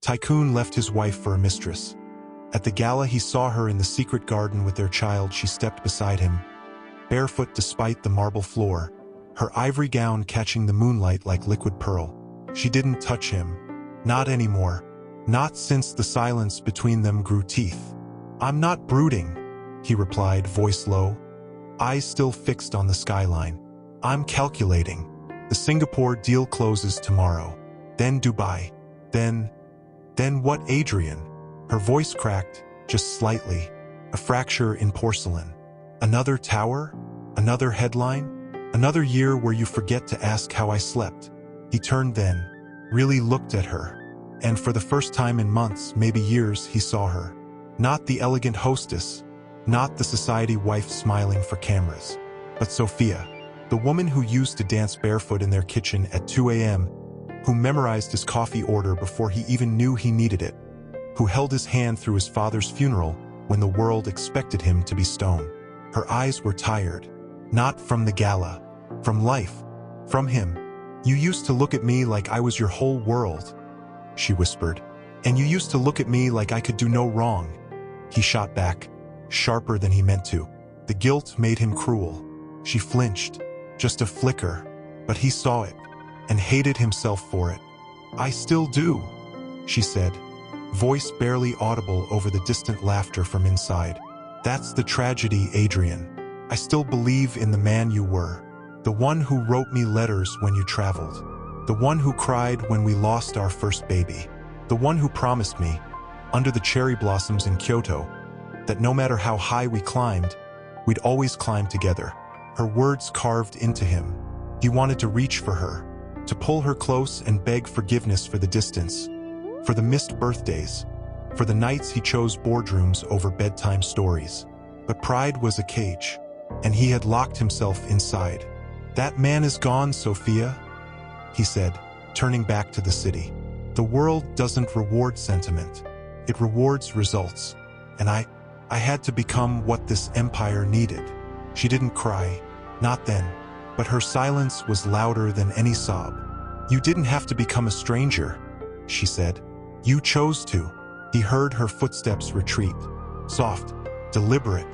Tycoon left his wife for a mistress. At the gala, he saw her in the secret garden with their child. She stepped beside him, barefoot despite the marble floor, her ivory gown catching the moonlight like liquid pearl. She didn't touch him. Not anymore. Not since the silence between them grew teeth. "I'm not brooding," he replied, voice low, eyes still fixed on the skyline. "I'm calculating. The Singapore deal closes tomorrow. Then Dubai. Then what, Adrian?" Her voice cracked, just slightly. A fracture in porcelain. Another tower? Another headline? Another year where you forget to ask how I slept. He turned then, really looked at her. And for the first time in months, maybe years, he saw her. Not the elegant hostess, not the society wife smiling for cameras, but Sophia, the woman who used to dance barefoot in their kitchen at 2 a.m., who memorized his coffee order before he even knew he needed it, who held his hand through his father's funeral when the world expected him to be stone. Her eyes were tired, not from the gala, from life, from him. "You used to look at me like I was your whole world," she whispered. "And you used to look at me like I could do no wrong." He shot back, sharper than he meant to. The guilt made him cruel. She flinched, just a flicker, but he saw it, and hated himself for it. "I still do," she said, voice barely audible over the distant laughter from inside. "That's the tragedy, Adrian. I still believe in the man you were, the one who wrote me letters when you traveled, the one who cried when we lost our first baby, the one who promised me, under the cherry blossoms in Kyoto, that no matter how high we climbed, we'd always climb together." Her words carved into him. He wanted to reach for her, to pull her close and beg forgiveness for the distance, for the missed birthdays, for the nights he chose boardrooms over bedtime stories. But pride was a cage, and he had locked himself inside. "That man is gone, Sophia," he said, turning back to the city. "The world doesn't reward sentiment. It rewards results. And I had to become what this empire needed." She didn't cry, not then, but her silence was louder than any sob. "You didn't have to become a stranger," she said. "You chose to." He heard her footsteps retreat, soft, deliberate,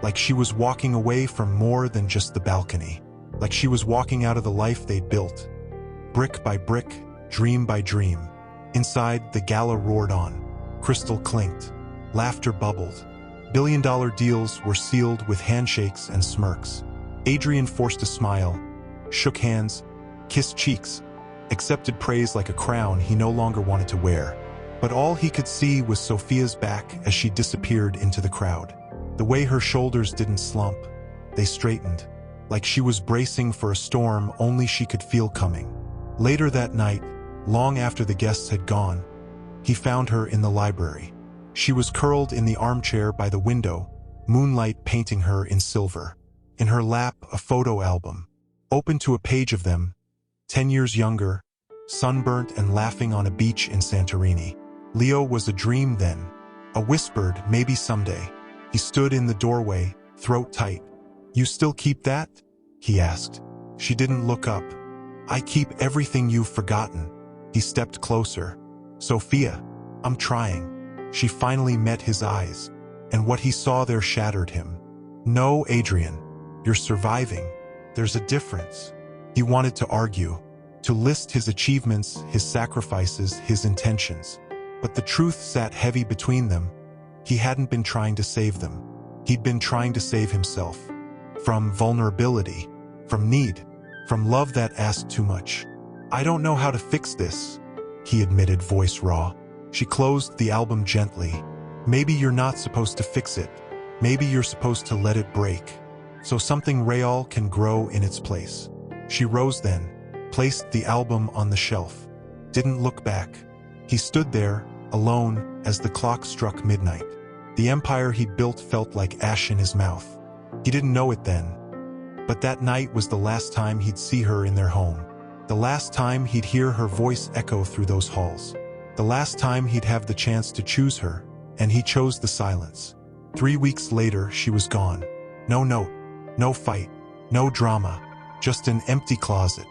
like she was walking away from more than just the balcony, like she was walking out of the life they'd built. Brick by brick, dream by dream. Inside, the gala roared on. Crystal clinked. Laughter bubbled. Billion-dollar deals were sealed with handshakes and smirks. Adrian forced a smile, shook hands, kissed cheeks, accepted praise like a crown he no longer wanted to wear. But all he could see was Sophia's back as she disappeared into the crowd. The way her shoulders didn't slump, they straightened, like she was bracing for a storm only she could feel coming. Later that night, long after the guests had gone, he found her in the library. She was curled in the armchair by the window, moonlight painting her in silver. In her lap, a photo album, open to a page of them, 10 years younger, sunburnt and laughing on a beach in Santorini. Leo was a dream then, a whispered maybe someday. He stood in the doorway, throat tight. "You still keep that?" he asked. She didn't look up. "I keep everything you've forgotten." He stepped closer. "Sophia, I'm trying." She finally met his eyes, and what he saw there shattered him. "No, Adrian, you're surviving. There's a difference." He wanted to argue, to list his achievements, his sacrifices, his intentions. But the truth sat heavy between them. He hadn't been trying to save them. He'd been trying to save himself. From vulnerability, from need, from love that asked too much. "I don't know how to fix this," he admitted, voice raw. She closed the album gently. "Maybe you're not supposed to fix it. Maybe you're supposed to let it break, so something real can grow in its place." She rose then, placed the album on the shelf, didn't look back. He stood there, alone, as the clock struck midnight. The empire he'd built felt like ash in his mouth. He didn't know it then, but that night was the last time he'd see her in their home. The last time he'd hear her voice echo through those halls. The last time he'd have the chance to choose her, and he chose the silence. 3 weeks later, she was gone. No note, no fight, no drama, just an empty closet,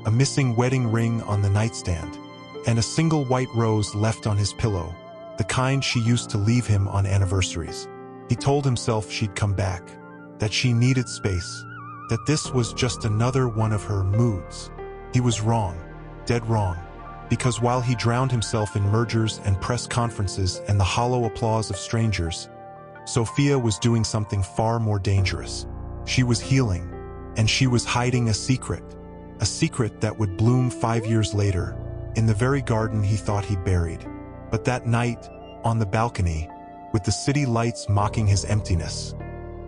a missing wedding ring on the nightstand. and a single white rose left on his pillow, the kind she used to leave him on anniversaries. He told himself she'd come back, that she needed space, that this was just another one of her moods. He was wrong, dead wrong, because while he drowned himself in mergers and press conferences and the hollow applause of strangers, Sophia was doing something far more dangerous. She was healing, and she was hiding a secret that would bloom 5 years later, in the very garden he thought he'd buried. But that night, on the balcony, with the city lights mocking his emptiness,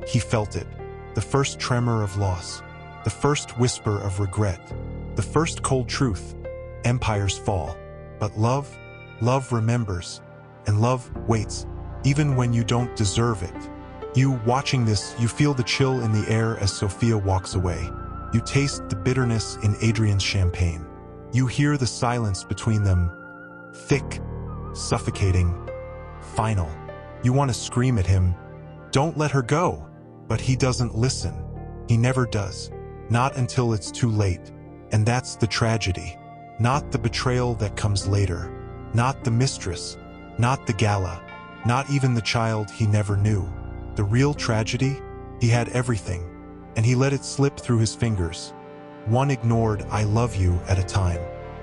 he felt it, the first tremor of loss, the first whisper of regret, the first cold truth. Empires fall, but love remembers, and love waits, even when you don't deserve it. You, watching this, you feel the chill in the air as Sophia walks away. You taste the bitterness in Adrian's champagne. You hear the silence between them, thick, suffocating, final. You want to scream at him, "Don't let her go!" But he doesn't listen. He never does. Not until it's too late. And that's the tragedy. Not the betrayal that comes later. Not the mistress. Not the gala. Not even the child he never knew. The real tragedy? He had everything, and he let it slip through his fingers. One ignored "I love you" at a time.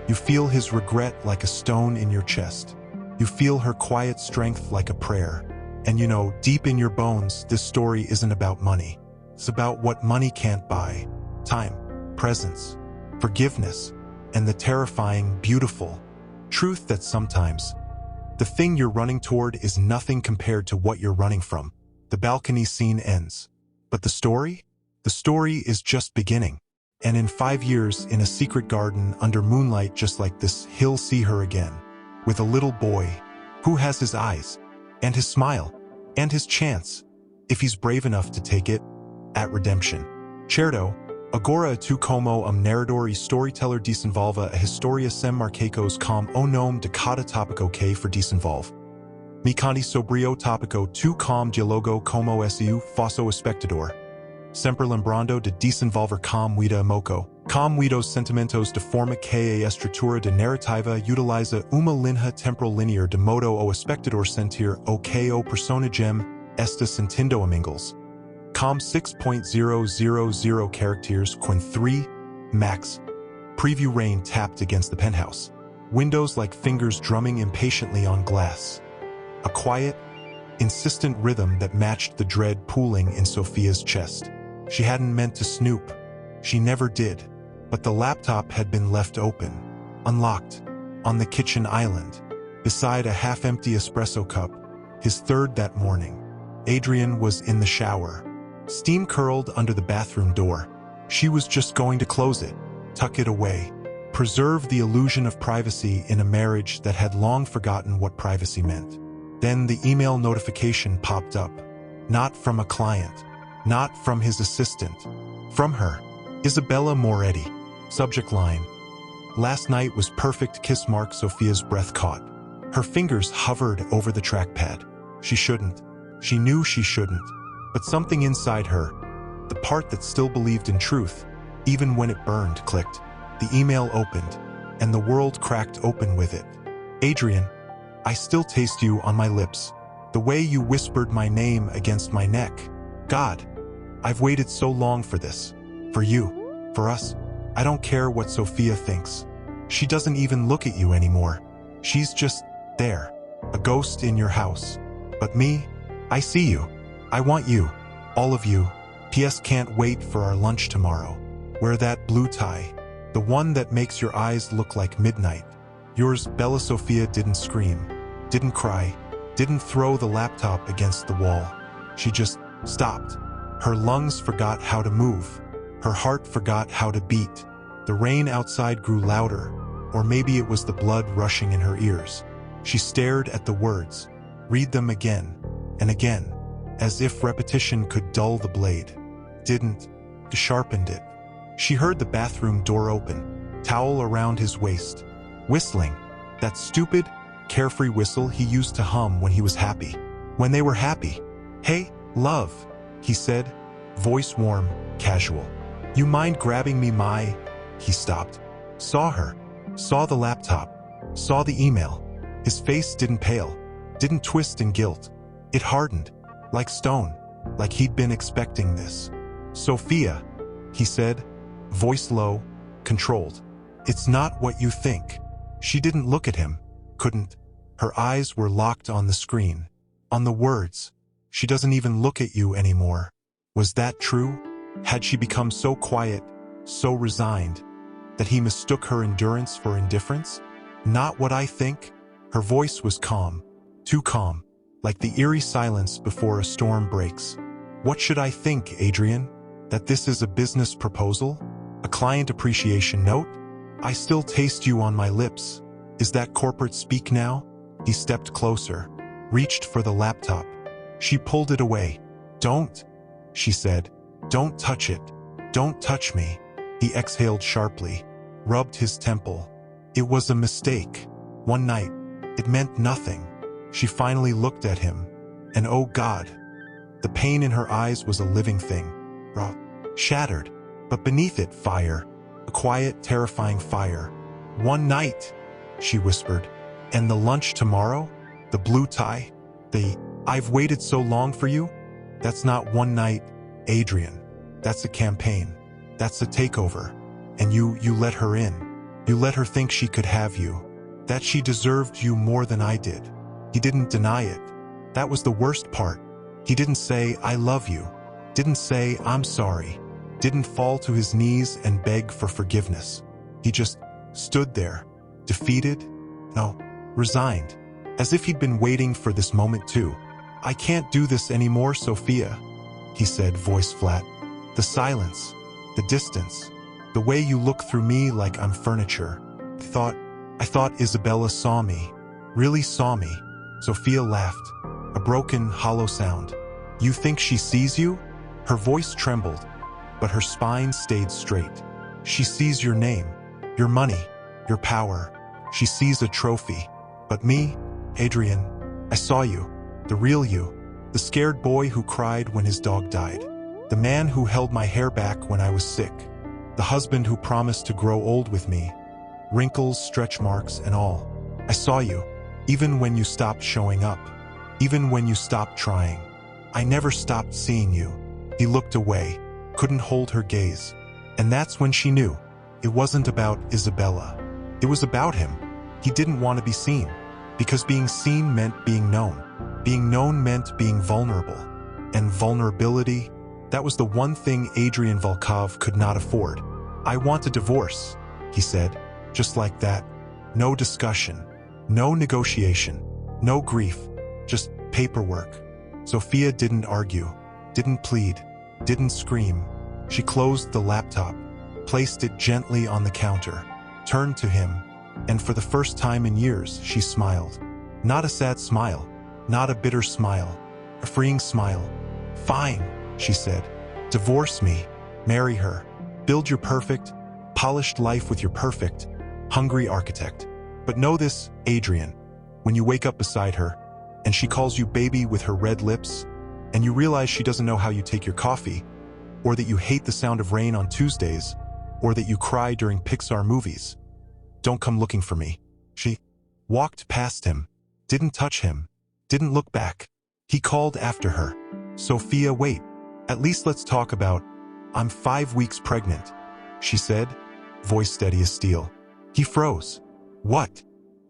You feel his regret like a stone in your chest. You feel her quiet strength like a prayer. And you know, deep in your bones, this story isn't about money. It's about what money can't buy. Time, presence, forgiveness, and the terrifying, beautiful truth that sometimes the thing you're running toward is nothing compared to what you're running from. The balcony scene ends. But the story? The story is just beginning. And in 5 years, in a secret garden under moonlight just like this, he'll see her again. With a little boy who has his eyes, and his smile, and his chance, if he's brave enough to take it, at redemption. Certo, agora tu como narrador e storyteller desenvolva a historia sem marcacos com o nome de cada topico que for desenvolve. Mi conti sobrio topico tu com dialogo como seu fosso espectador. Sempre lembrando de desenvolver com vida emoco. Com os sentimentos de forma que a estrutura de narrativa utiliza uma linha temporal linear de modo o espectador sentir o que o personagem está sentindo amigos. Com 6.000 characters com 3 max. Preview rain tapped against the penthouse. Windows like fingers drumming impatiently on glass. A quiet, insistent rhythm that matched the dread pooling in Sophia's chest. She hadn't meant to snoop. She never did. But the laptop had been left open, unlocked, on the kitchen island, beside a half-empty espresso cup, his third that morning. Adrian was in the shower, steam curled under the bathroom door. She was just going to close it, tuck it away, preserve the illusion of privacy in a marriage that had long forgotten what privacy meant. Then the email notification popped up. Not from a client, not from his assistant, from her, Isabella Moretti. Subject line: Last night was perfect kiss mark. Sophia's breath caught. Her fingers hovered over the trackpad. She shouldn't. She knew she shouldn't. But something inside her, the part that still believed in truth, even when it burned, clicked. The email opened, and the world cracked open with it. Adrian, I still taste you on my lips. The way you whispered my name against my neck. God, I've waited so long for this. For you. For us. I don't care what Sophia thinks. She doesn't even look at you anymore. She's just there. A ghost in your house. But me, I see you. I want you. All of you. P.S. Can't wait for our lunch tomorrow. Wear that blue tie. The one that makes your eyes look like midnight. Yours, Bella. Sophia didn't scream. Didn't cry. Didn't throw the laptop against the wall. She just stopped. Her lungs forgot how to move. Her heart forgot how to beat. The rain outside grew louder, or maybe it was the blood rushing in her ears. She stared at the words, read them again and again, as if repetition could dull the blade. Didn't. Sharpened it. She heard the bathroom door open, towel around his waist, whistling, that stupid, carefree whistle he used to hum when he was happy. When they were happy. Hey, love, he said, voice warm, casual. You mind grabbing me? He stopped. Saw her. Saw the laptop. saw the email. His face didn't pale, didn't twist in guilt. It hardened, like stone, like he'd been expecting this. "Sophia," he said, voice low, controlled. "It's not what you think." She didn't look at him, couldn't. Her eyes were locked on the screen, on the words. "She doesn't even look at you anymore." Was that true? Had she become so quiet, so resigned, that he mistook her endurance for indifference? "Not what I think." Her voice was calm, too calm, like the eerie silence before a storm breaks. "What should I think, Adrian? That this is a business proposal? A client appreciation note? I still taste you on my lips. Is that corporate speak now?" He stepped closer, reached for the laptop. She pulled it away. "Don't," she said. "Don't touch it. Don't touch me." He exhaled sharply, rubbed his temple. It was a mistake. One night. It meant nothing. She finally looked at him, and oh God, the pain in her eyes was a living thing, raw, shattered, but beneath it fire, a quiet, terrifying fire. "One night," she whispered. "And the lunch tomorrow? The blue tie? I've waited so long for you?" "That's not one night, Adrian. That's a campaign. That's a takeover. And you let her in. You let her think she could have you. That she deserved you more than I did." He didn't deny it. That was the worst part. He didn't say, "I love you." Didn't say, "I'm sorry." Didn't fall to his knees and beg for forgiveness. He just stood there, defeated, no, resigned, as if he'd been waiting for this moment too. "I can't do this anymore, Sophia," he said, voice flat. "The silence, the distance, the way you look through me like I'm furniture. I thought Isabella saw me, really saw me." Sophia laughed, a broken, hollow sound. "You think she sees you?" Her voice trembled, but her spine stayed straight. "She sees your name, your money, your power. She sees a trophy. But me, Adrian, I saw you, the real you, the scared boy who cried when his dog died, the man who held my hair back when I was sick, the husband who promised to grow old with me, wrinkles, stretch marks, and all. I saw you, even when you stopped showing up, even when you stopped trying. I never stopped seeing you." He looked away, couldn't hold her gaze. And that's when she knew. It wasn't about Isabella. It was about him. He didn't want to be seen, because being seen meant being known. Being known meant being vulnerable. And vulnerability, that was the one thing Adrian Volkov could not afford. "I want a divorce," he said, just like that. No discussion, no negotiation, no grief, just paperwork. Sophia didn't argue, didn't plead, didn't scream. She closed the laptop, placed it gently on the counter, turned to him, and for the first time in years, she smiled. Not a sad smile, not a bitter smile, a freeing smile. "Fine," she said. "Divorce me, marry her, build your perfect, polished life with your perfect, hungry architect. But know this, Adrian, when you wake up beside her, and she calls you baby with her red lips, and you realize she doesn't know how you take your coffee, or that you hate the sound of rain on Tuesdays, or that you cry during Pixar movies, don't come looking for me." She walked past him, didn't touch him, didn't look back. He called after her. "Sophia, wait. At least let's talk about, I'm 5 weeks pregnant," she said, voice steady as steel. He froze. "What?"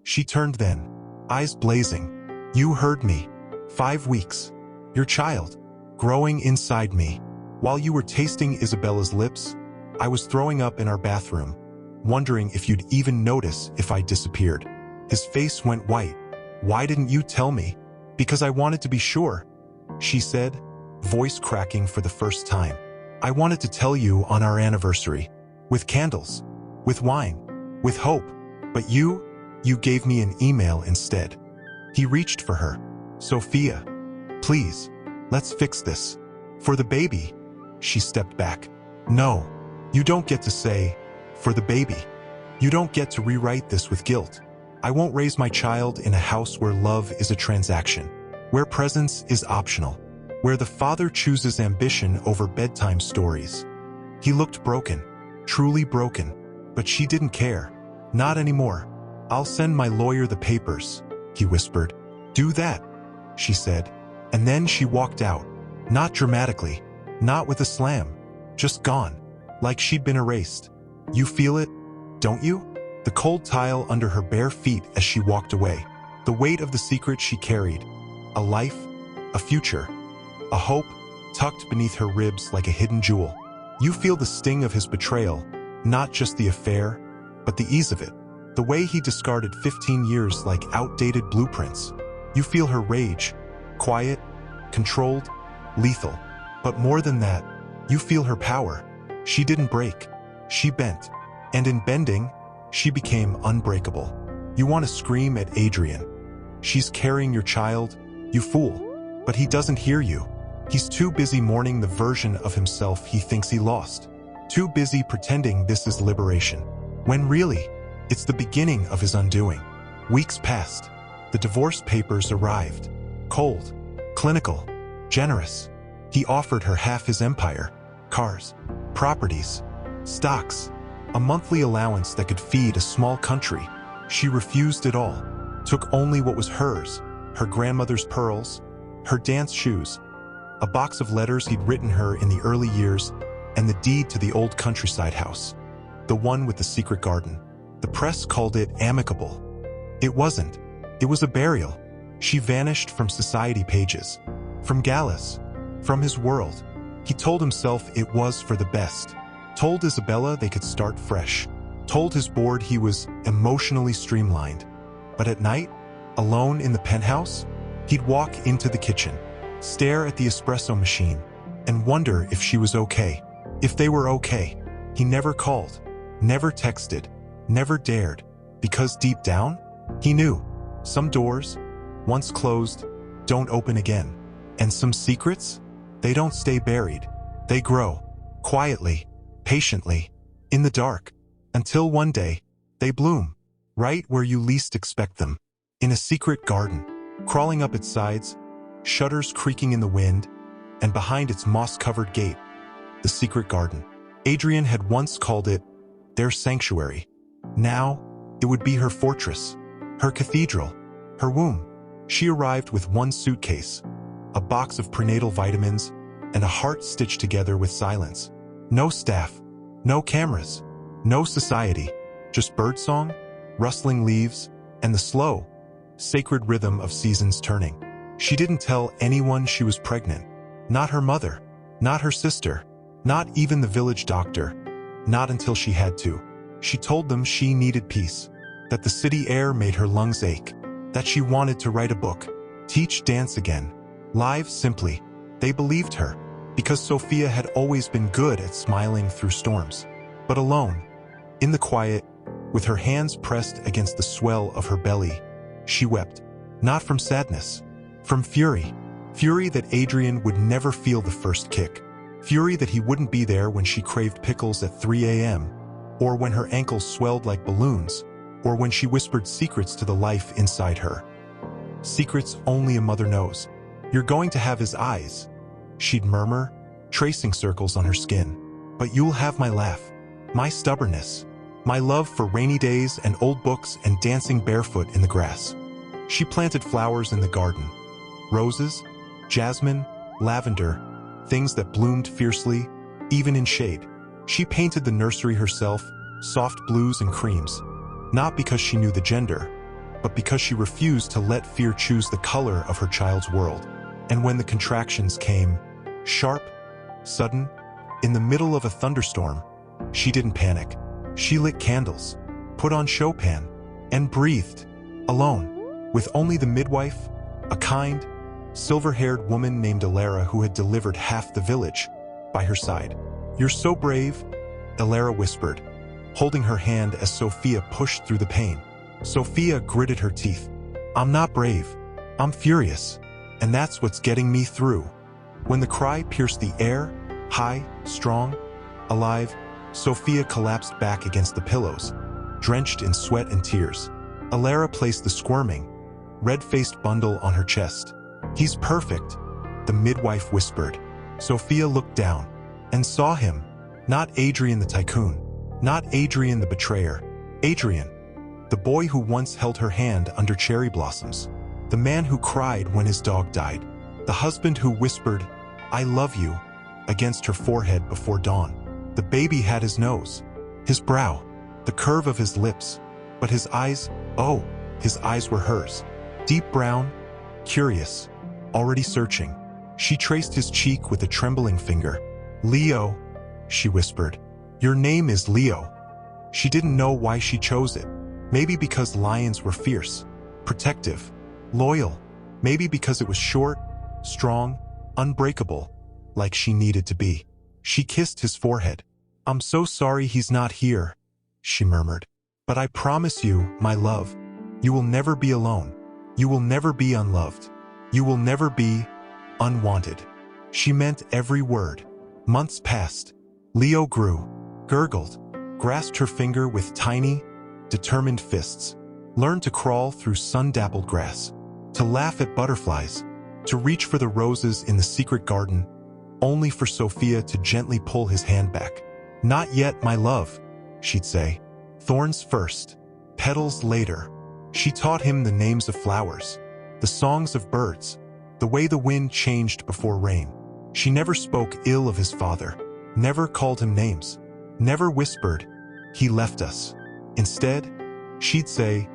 She turned then, eyes blazing. "You heard me. 5 weeks. Your child, growing inside me. While you were tasting Isabella's lips, I was throwing up in our bathroom, wondering if you'd even notice if I disappeared." His face went white. "Why didn't you tell me?" "Because I wanted to be sure," she said, voice cracking for the first time. "I wanted to tell you on our anniversary, with candles, with wine, with hope. But you gave me an email instead." He reached for her. "Sophia, please, let's fix this. For the baby." She stepped back. "No, you don't get to say, for the baby. You don't get to rewrite this with guilt. I won't raise my child in a house where love is a transaction, where presence is optional, where the father chooses ambition over bedtime stories." He looked broken, truly broken, but she didn't care. Not anymore. "I'll send my lawyer the papers," he whispered. "Do that," she said. And then she walked out. Not dramatically, not with a slam, just gone, like she'd been erased. You feel it, don't you? The cold tile under her bare feet as she walked away. The weight of the secret she carried. A life, a future, a hope tucked beneath her ribs like a hidden jewel. You feel the sting of his betrayal, not just the affair, but the ease of it. The way he discarded 15 years like outdated blueprints. You feel her rage, quiet, controlled, lethal. But more than that, you feel her power. She didn't break, she bent. And in bending, she became unbreakable. You want to scream at Adrian. "She's carrying your child, you fool." But he doesn't hear you. He's too busy mourning the version of himself he thinks he lost. Too busy pretending this is liberation. When really, it's the beginning of his undoing. Weeks passed. The divorce papers arrived. Cold, clinical, generous. He offered her half his empire. Cars, properties, stocks, a monthly allowance that could feed a small country. She refused it all. Took only what was hers, her grandmother's pearls, her dance shoes, a box of letters he'd written her in the early years, and the deed to the old countryside house. The one with the secret garden. The press called it amicable. It wasn't. It was a burial. She vanished from society pages, from galas, from his world. He told himself it was for the best. Told Isabella they could start fresh. Told his board he was emotionally streamlined. But at night, alone in the penthouse, he'd walk into the kitchen, stare at the espresso machine, and wonder if she was okay. If they were okay. He never called, never texted, never dared, because deep down, he knew some doors, once closed, don't open again. And some secrets, they don't stay buried. They grow, quietly, patiently, in the dark, until one day, they bloom, right where you least expect them. In a secret garden, crawling up its sides, shutters creaking in the wind, and behind its moss-covered gate, the secret garden. Adrian had once called it their sanctuary. Now, it would be her fortress, her cathedral, her womb. She arrived with one suitcase, a box of prenatal vitamins, and a heart stitched together with silence. No staff, no cameras, no society, just birdsong, rustling leaves, and the slow, sacred rhythm of seasons turning. She didn't tell anyone she was pregnant. Not her mother, not her sister, not even the village doctor. Not until she had to. She told them she needed peace, that the city air made her lungs ache, that she wanted to write a book, teach dance again, live simply. They believed her, because Sophia had always been good at smiling through storms. But alone, in the quiet, with her hands pressed against the swell of her belly, she wept. Not from sadness, from fury. Fury that Adrian would never feel the first kick. Fury that he wouldn't be there when she craved pickles at 3 a.m., or when her ankles swelled like balloons, or when she whispered secrets to the life inside her. Secrets only a mother knows. "You're going to have his eyes," she'd murmur, tracing circles on her skin. "But you'll have my laugh, my stubbornness, my love for rainy days and old books and dancing barefoot in the grass." She planted flowers in the garden. Roses, jasmine, lavender, things that bloomed fiercely, even in shade. She painted the nursery herself, soft blues and creams. Not because she knew the gender, but because she refused to let fear choose the color of her child's world. And when the contractions came, sharp, sudden, in the middle of a thunderstorm, she didn't panic. She lit candles, put on Chopin, and breathed, alone, with only the midwife, a kind, silver-haired woman named Alara who had delivered half the village, by her side. "You're so brave," Alara whispered, holding her hand as Sophia pushed through the pain. Sophia gritted her teeth. "I'm not brave. I'm furious. And that's what's getting me through." When the cry pierced the air, high, strong, alive, Sophia collapsed back against the pillows, drenched in sweat and tears. Alara placed the squirming, red-faced bundle on her chest. "He's perfect," the midwife whispered. Sophia looked down and saw him, not Adrian the Tycoon, not Adrian the betrayer, Adrian, the The boy who once held her hand under cherry blossoms. The man who cried when his dog died. The husband who whispered, "I love you," against her forehead before dawn. The baby had his nose, his brow, the curve of his lips, but his eyes, oh, his eyes were hers. Deep brown, curious, already searching. She traced his cheek with a trembling finger. "Leo," she whispered. "Your name is Leo." She didn't know why she chose it. Maybe because lions were fierce, protective, loyal. Maybe because it was short, strong, unbreakable, like she needed to be. She kissed his forehead. "I'm so sorry he's not here," she murmured. "But I promise you, my love, you will never be alone. You will never be unloved. You will never be unwanted." She meant every word. Months passed. Leo grew, gurgled, grasped her finger with tiny, determined fists, learned to crawl through sun-dappled grass, to laugh at butterflies, to reach for the roses in the secret garden, only for Sophia to gently pull his hand back. "Not yet, my love," she'd say. "Thorns first, petals later." She taught him the names of flowers, the songs of birds, the way the wind changed before rain. She never spoke ill of his father, never called him names, never whispered, "He left us." Instead, she'd say,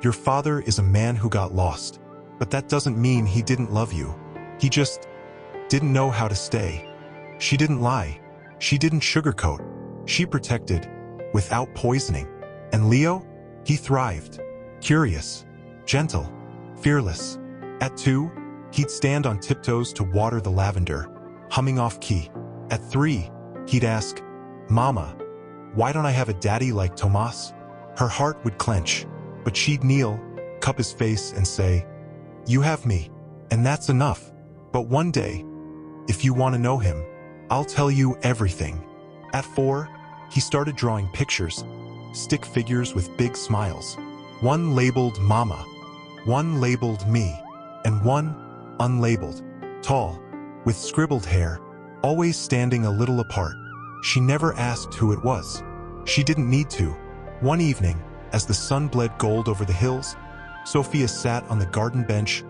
"Your father is a man who got lost, but that doesn't mean he didn't love you. He just didn't know how to stay." She didn't lie. She didn't sugarcoat. She protected, without poisoning. And Leo? He thrived. Curious, gentle, fearless. At 2, he'd stand on tiptoes to water the lavender, humming off key. At 3, he'd ask, "Mama, why don't I have a daddy like Tomas?" Her heart would clench, but she'd kneel, cup his face, and say, "You have me, and that's enough. But one day, if you want to know him, I'll tell you everything." At 4, he started drawing pictures, stick figures with big smiles. One labeled Mama, one labeled me, and one unlabeled, tall, with scribbled hair, always standing a little apart. She never asked who it was. She didn't need to. One evening, as the sun bled gold over the hills, Sophia sat on the garden bench,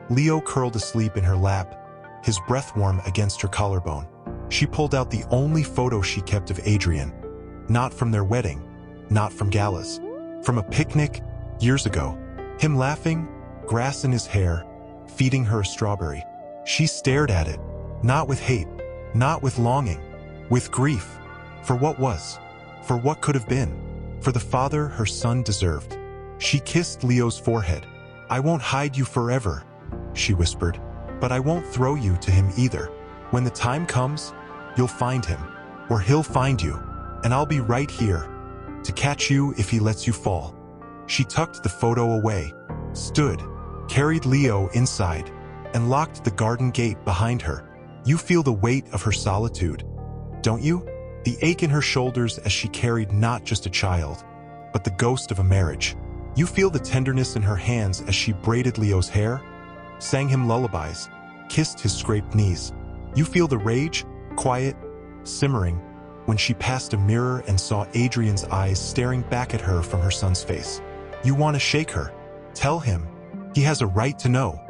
Leo curled asleep in her lap, his breath warm against her collarbone. She pulled out the only photo she kept of Adrian, not from their wedding, not from galas, from a picnic years ago. Him laughing, grass in his hair, feeding her a strawberry. She stared at it, not with hate, not with longing, with grief, for what was, for what could have been, for the father her son deserved. She kissed Leo's forehead. "I won't hide you forever," she whispered, "but I won't throw you to him either. When the time comes, you'll find him, or he'll find you, and I'll be right here to catch you if he lets you fall." She tucked the photo away, stood, carried Leo inside, and locked the garden gate behind her. You feel the weight of her solitude, don't you? The ache in her shoulders as she carried not just a child, but the ghost of a marriage. You feel the tenderness in her hands as she braided Leo's hair, sang him lullabies, kissed his scraped knees. You feel the rage, quiet, simmering, when she passed a mirror and saw Adrian's eyes staring back at her from her son's face. You want to shake her, tell him, he has a right to know.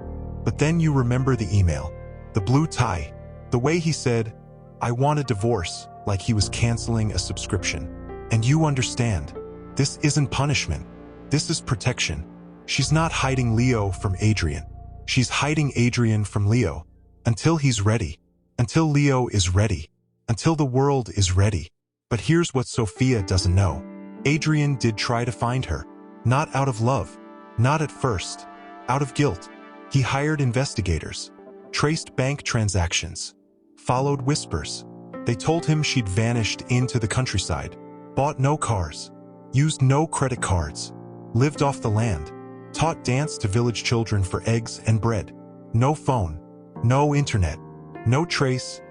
But then you remember the email, the blue tie, the way he said, "I want a divorce," like he was canceling a subscription. And you understand, this isn't punishment, this is protection. She's not hiding Leo from Adrian. She's hiding Adrian from Leo, until he's ready, until Leo is ready, until the world is ready. But here's what Sophia doesn't know. Adrian did try to find her, not out of love, not at first, out of guilt. He hired investigators, traced bank transactions, followed whispers. They told him she'd vanished into the countryside, bought no cars, used no credit cards, lived off the land, taught dance to village children for eggs and bread. No phone, no internet, no trace.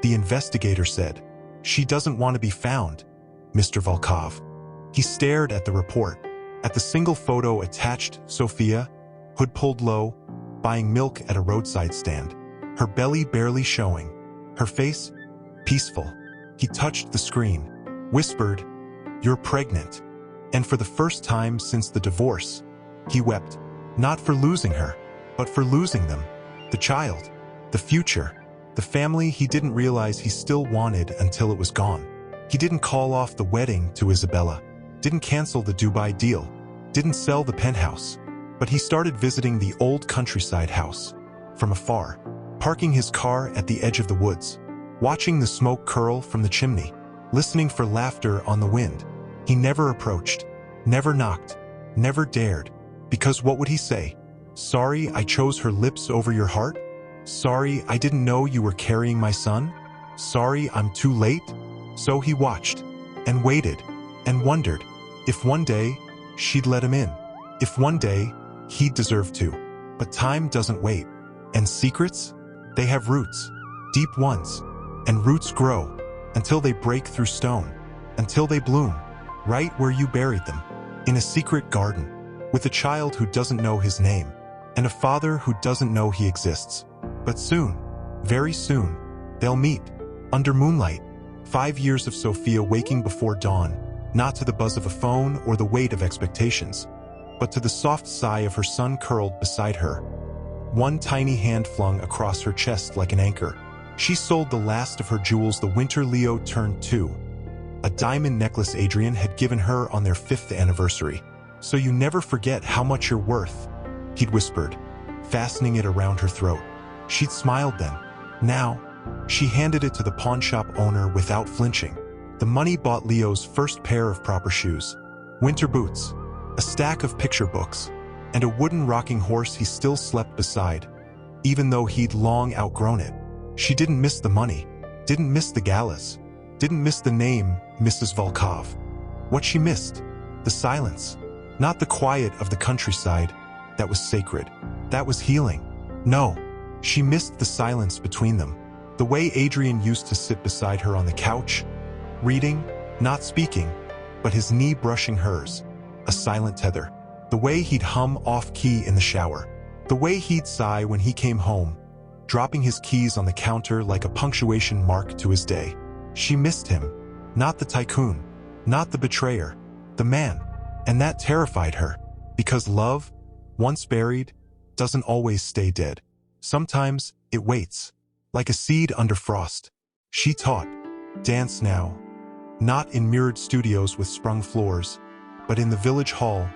The investigator said, "She doesn't want to be found, Mr. Volkov." He stared at the report, at the single photo attached. Sophia, hood pulled low, buying milk at a roadside stand, her belly barely showing, her face peaceful. He touched the screen, whispered, "You're pregnant." And for the first time since the divorce, he wept, not for losing her, but for losing them, the child, the future, the family he didn't realize he still wanted until it was gone. He didn't call off the wedding to Isabella, didn't cancel the Dubai deal, didn't sell the penthouse, but he started visiting the old countryside house from afar, parking his car at the edge of the woods, watching the smoke curl from the chimney, listening for laughter on the wind. He never approached, never knocked, never dared, because what would he say? Sorry, I chose her lips over your heart? Sorry, I didn't know you were carrying my son? Sorry, I'm too late? So he watched, and waited, and wondered if one day she'd let him in, if one day he'd deserve to. But time doesn't wait, and secrets? They have roots, deep ones, and roots grow until they break through stone, until they bloom, right where you buried them, in a secret garden, with a child who doesn't know his name, and a father who doesn't know he exists. But soon, very soon, they'll meet, under moonlight. 5 years of Sophia waking before dawn, not to the buzz of a phone or the weight of expectations, but to the soft sigh of her son curled beside her, one tiny hand flung across her chest like an anchor. She sold the last of her jewels the winter Leo turned 2, a diamond necklace Adrian had given her on their 5th anniversary. So you never forget how much you're worth, he'd whispered, fastening it around her throat. She'd smiled then. Now, she handed it to the pawnshop owner without flinching. The money bought Leo's first pair of proper shoes, winter boots, a stack of picture books, and a wooden rocking horse he still slept beside, even though he'd long outgrown it. She didn't miss the money, didn't miss the galas, didn't miss the name Mrs. Volkov. What she missed? The silence. Not the quiet of the countryside. That was sacred. That was healing. No, she missed the silence between them. The way Adrian used to sit beside her on the couch, reading, not speaking, but his knee brushing hers, a silent tether. The way he'd hum off-key in the shower. The way he'd sigh when he came home, dropping his keys on the counter like a punctuation mark to his day. She missed him. Not the tycoon, not the betrayer, the man. And that terrified her, because love, once buried, doesn't always stay dead. Sometimes it waits, like a seed under frost. She taught, dance now, not in mirrored studios with sprung floors, but in the village hall,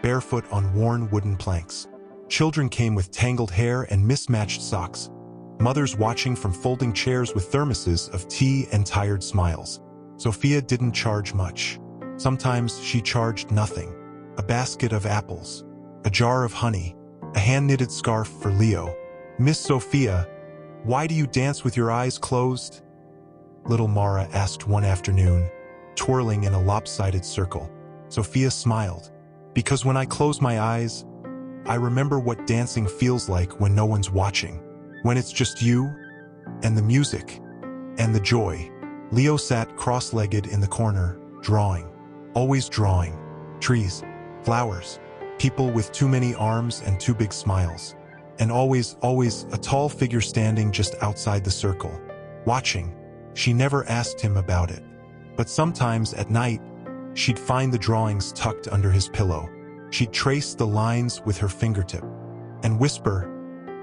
barefoot on worn wooden planks. Children came with tangled hair and mismatched socks, mothers watching from folding chairs with thermoses of tea and tired smiles. Sophia didn't charge much. Sometimes she charged nothing. A basket of apples, a jar of honey, a hand-knitted scarf for Leo. Miss Sophia, why do you dance with your eyes closed? Little Mara asked one afternoon, twirling in a lopsided circle. Sophia smiled. Because when I close my eyes, I remember what dancing feels like when no one's watching. When it's just you, and the music, and the joy. Leo sat cross-legged in the corner, drawing. Always drawing. Trees, flowers, people with too many arms and too big smiles. And always a tall figure standing just outside the circle, watching. She never asked him about it. But sometimes at night, she'd find the drawings tucked under his pillow. She'd trace the lines with her fingertip and whisper,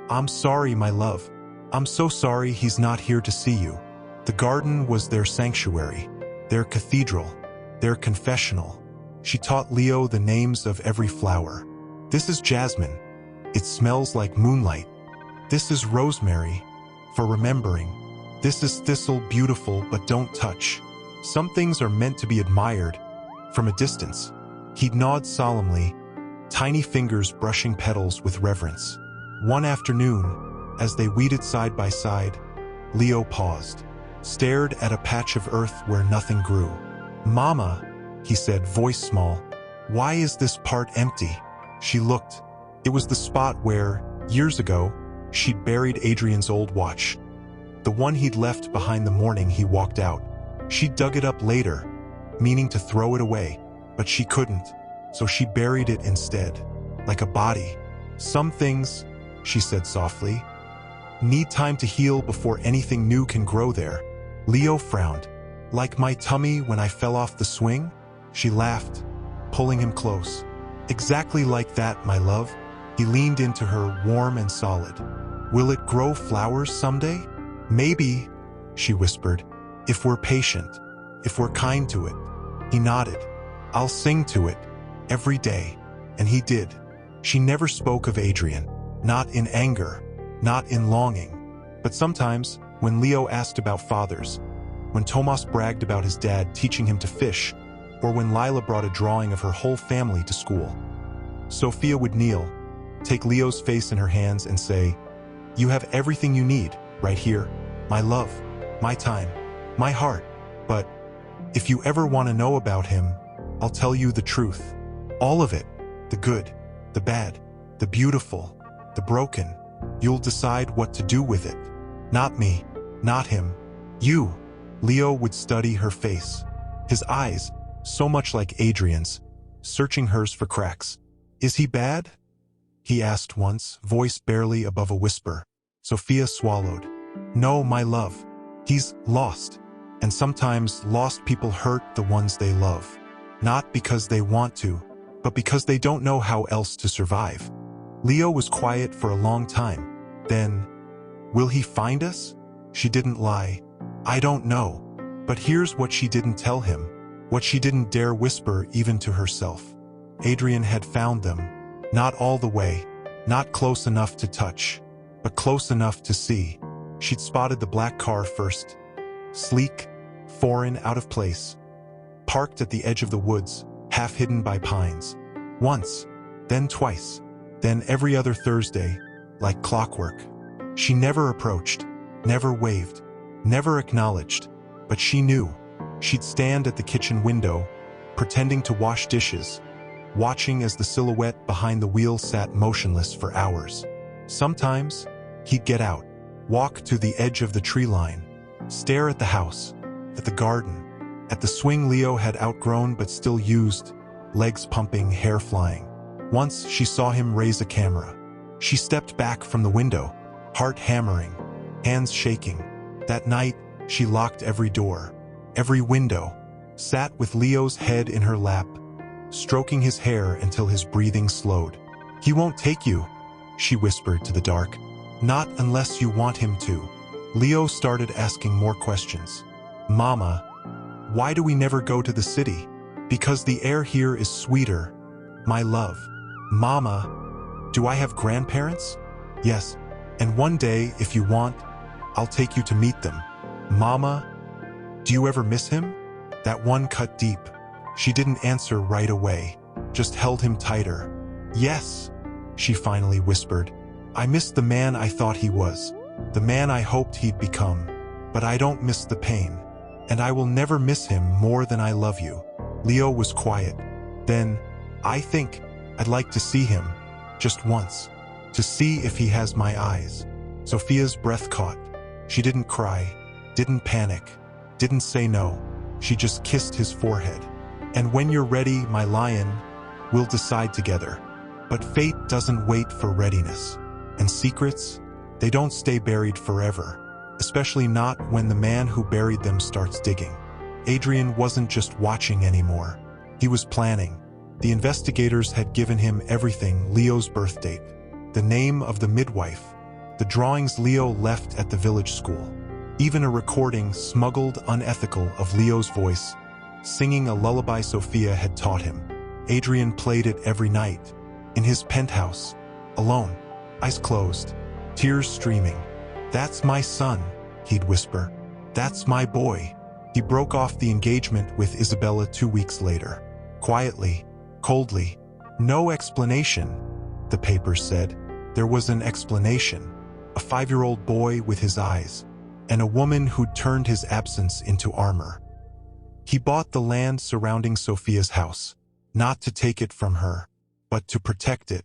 "I'm sorry, my love. I'm so sorry he's not here to see you." The garden was their sanctuary, their cathedral, their confessional. She taught Leo the names of every flower. This is jasmine. It smells like moonlight. This is rosemary, for remembering. This is thistle, beautiful, but don't touch. Some things are meant to be admired from a distance. He'd nod solemnly, tiny fingers brushing petals with reverence. One afternoon, as they weeded side by side, Leo paused, stared at a patch of earth where nothing grew. "Mama," he said, voice small, "why is this part empty?" She looked. It was the spot where, years ago, she'd buried Adrian's old watch, the one he'd left behind the morning he walked out. She dug it up later, meaning to throw it away, but she couldn't, so she buried it instead, like a body. "Some things," she said softly, "need time to heal before anything new can grow there." Leo frowned. "Like my tummy when I fell off the swing?" She laughed. pulling him close. "Exactly like that, my love." He leaned into her, warm and solid. "Will it grow flowers someday?" "Maybe," she whispered, "if we're patient, if we're kind to it." He nodded. "I'll sing to it, every day." And he did. She never spoke of Adrian, not in anger, not in longing. But sometimes, when Leo asked about fathers, when Tomas bragged about his dad teaching him to fish, or when Lila brought a drawing of her whole family to school, Sophia would kneel, take Leo's face in her hands and say, "You have everything you need, right here, my love, my time, my heart. But if you ever want to know about him, I'll tell you the truth. All of it, the good, the bad, the beautiful, the broken. You'll decide what to do with it. Not me, not him, you." Leo would study her face, his eyes, so much like Adrian's, searching hers for cracks. "Is he bad?" he asked once, voice barely above a whisper. Sophia swallowed. "No, my love. He's lost. And sometimes lost people hurt the ones they love. Not because they want to, but because they don't know how else to survive." Leo was quiet for a long time. Then, "Will he find us?" She didn't lie. "I don't know." But here's what she didn't tell him, what she didn't dare whisper even to herself. Adrian had found them. Not all the way, not close enough to touch, but close enough to see. She'd spotted the black car first. Sleek, foreign, out of place. Parked at the edge of the woods, half hidden by pines. Once, then twice, then every other Thursday, like clockwork. She never approached, never waved, never acknowledged, but she knew. She'd stand at the kitchen window, pretending to wash dishes, watching as the silhouette behind the wheel sat motionless for hours. Sometimes, he'd get out, walk to the edge of the tree line, stare at the house, at the garden, at the swing Leo had outgrown but still used, legs pumping, hair flying. Once she saw him raise a camera. She stepped back from the window, heart hammering, hands shaking. That night, she locked every door, every window, sat with Leo's head in her lap, stroking his hair until his breathing slowed. "He won't take you," she whispered to the dark. "Not unless you want him to." Leo started asking more questions. "Mama, why do we never go to the city?" "Because the air here is sweeter, my love." "Mama, do I have grandparents?" "Yes, and one day, if you want, I'll take you to meet them." "Mama, do you ever miss him?" That one cut deep. She didn't answer right away, just held him tighter. "Yes," she finally whispered. "I miss the man I thought he was, the man I hoped he'd become, but I don't miss the pain, and I will never miss him more than I love you." Leo was quiet. Then, "I think I'd like to see him, just once, to see if he has my eyes." Sophia's breath caught. She didn't cry, didn't panic, didn't say no. She just kissed his forehead. "And when you're ready, my lion, we'll decide together." But fate doesn't wait for readiness. And secrets, they don't stay buried forever, especially not when the man who buried them starts digging. Adrian wasn't just watching anymore. He was planning. The investigators had given him everything: Leo's birth date, the name of the midwife, the drawings Leo left at the village school, even a recording, smuggled, unethical, of Leo's voice, singing a lullaby Sophia had taught him. Adrian played it every night, in his penthouse, alone, eyes closed, tears streaming. "That's my son," he'd whisper. "That's my boy." He broke off the engagement with Isabella 2 weeks later. Quietly, coldly. No explanation, the papers said. There was an explanation. A 5-year-old boy with his eyes, and a woman who'd turned his absence into armor. He bought the land surrounding Sophia's house, not to take it from her, but to protect it.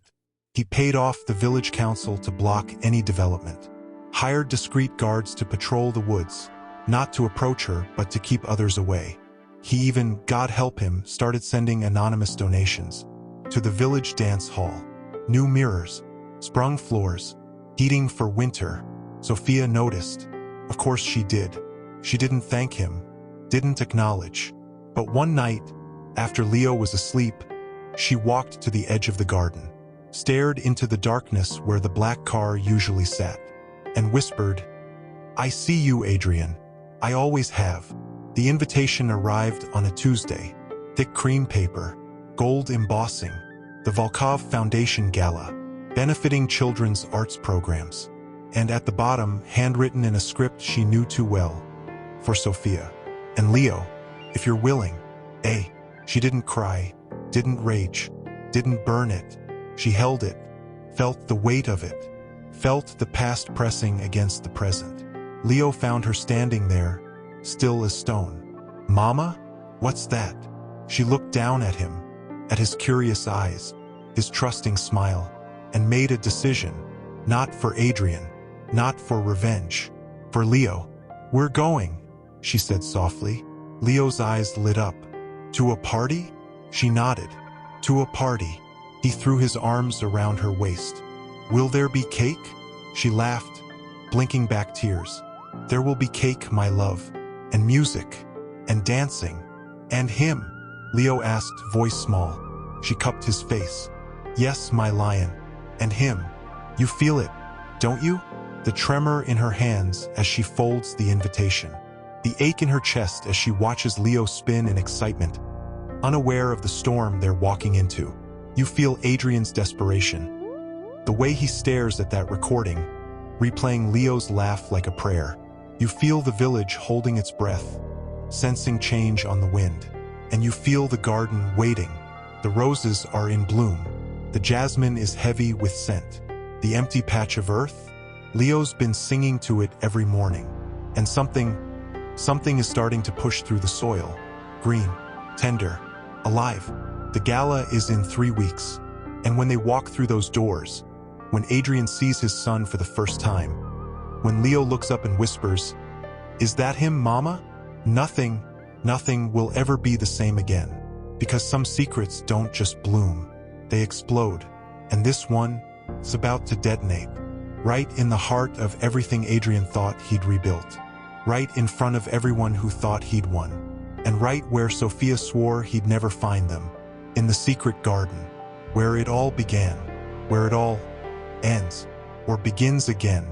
He paid off the village council to block any development, hired discreet guards to patrol the woods, not to approach her, but to keep others away. He even, God help him, started sending anonymous donations to the village dance hall. New mirrors, sprung floors, heating for winter. Sophia noticed. Of course she did. She didn't thank him, didn't acknowledge. But one night, after Leo was asleep, She walked to the edge of the garden, stared into the darkness where the black car usually sat, and whispered, "I see you, Adrian. I always have." The invitation arrived on a Tuesday. Thick cream paper, gold embossing, the Volkov Foundation Gala, benefiting children's arts programs. And at the bottom, handwritten in a script she knew too well, "For Sophia and Leo, if you're willing." She didn't cry, didn't rage, didn't burn it. She held it, felt the weight of it, felt the past pressing against the present. Leo found her standing there, still as stone. "Mama? What's that?" She looked down at him, at his curious eyes, his trusting smile, and made a decision. Not for Adrian, not for revenge, for Leo. "We're going," she said softly. Leo's eyes lit up. "To a party?" She nodded. "To a party." He threw his arms around her waist. "Will there be cake?" She laughed, blinking back tears. "There will be cake, my love, and music, and dancing, and him," Leo asked, voice small. She cupped his face. "Yes, my lion, and him. You feel it, don't you?" The tremor in her hands as she folds the invitation. The ache in her chest as she watches Leo spin in excitement, unaware of the storm they're walking into. You feel Adrian's desperation. The way he stares at that recording, replaying Leo's laugh like a prayer. You feel the village holding its breath, sensing change on the wind. And you feel the garden waiting. The roses are in bloom. The jasmine is heavy with scent. The empty patch of earth? Leo's been singing to it every morning. And something is starting to push through the soil. Green, tender, alive. The gala is in 3 weeks. And when they walk through those doors, when Adrian sees his son for the first time, when Leo looks up and whispers, "Is that him, Mama?" Nothing will ever be the same again. Because some secrets don't just bloom, they explode. And this one is about to detonate. Right in the heart of everything Adrian thought he'd rebuilt. Right in front of everyone who thought he'd won. And right where Sophia swore he'd never find them. In the secret garden, where it all began, where it all ends, or begins again.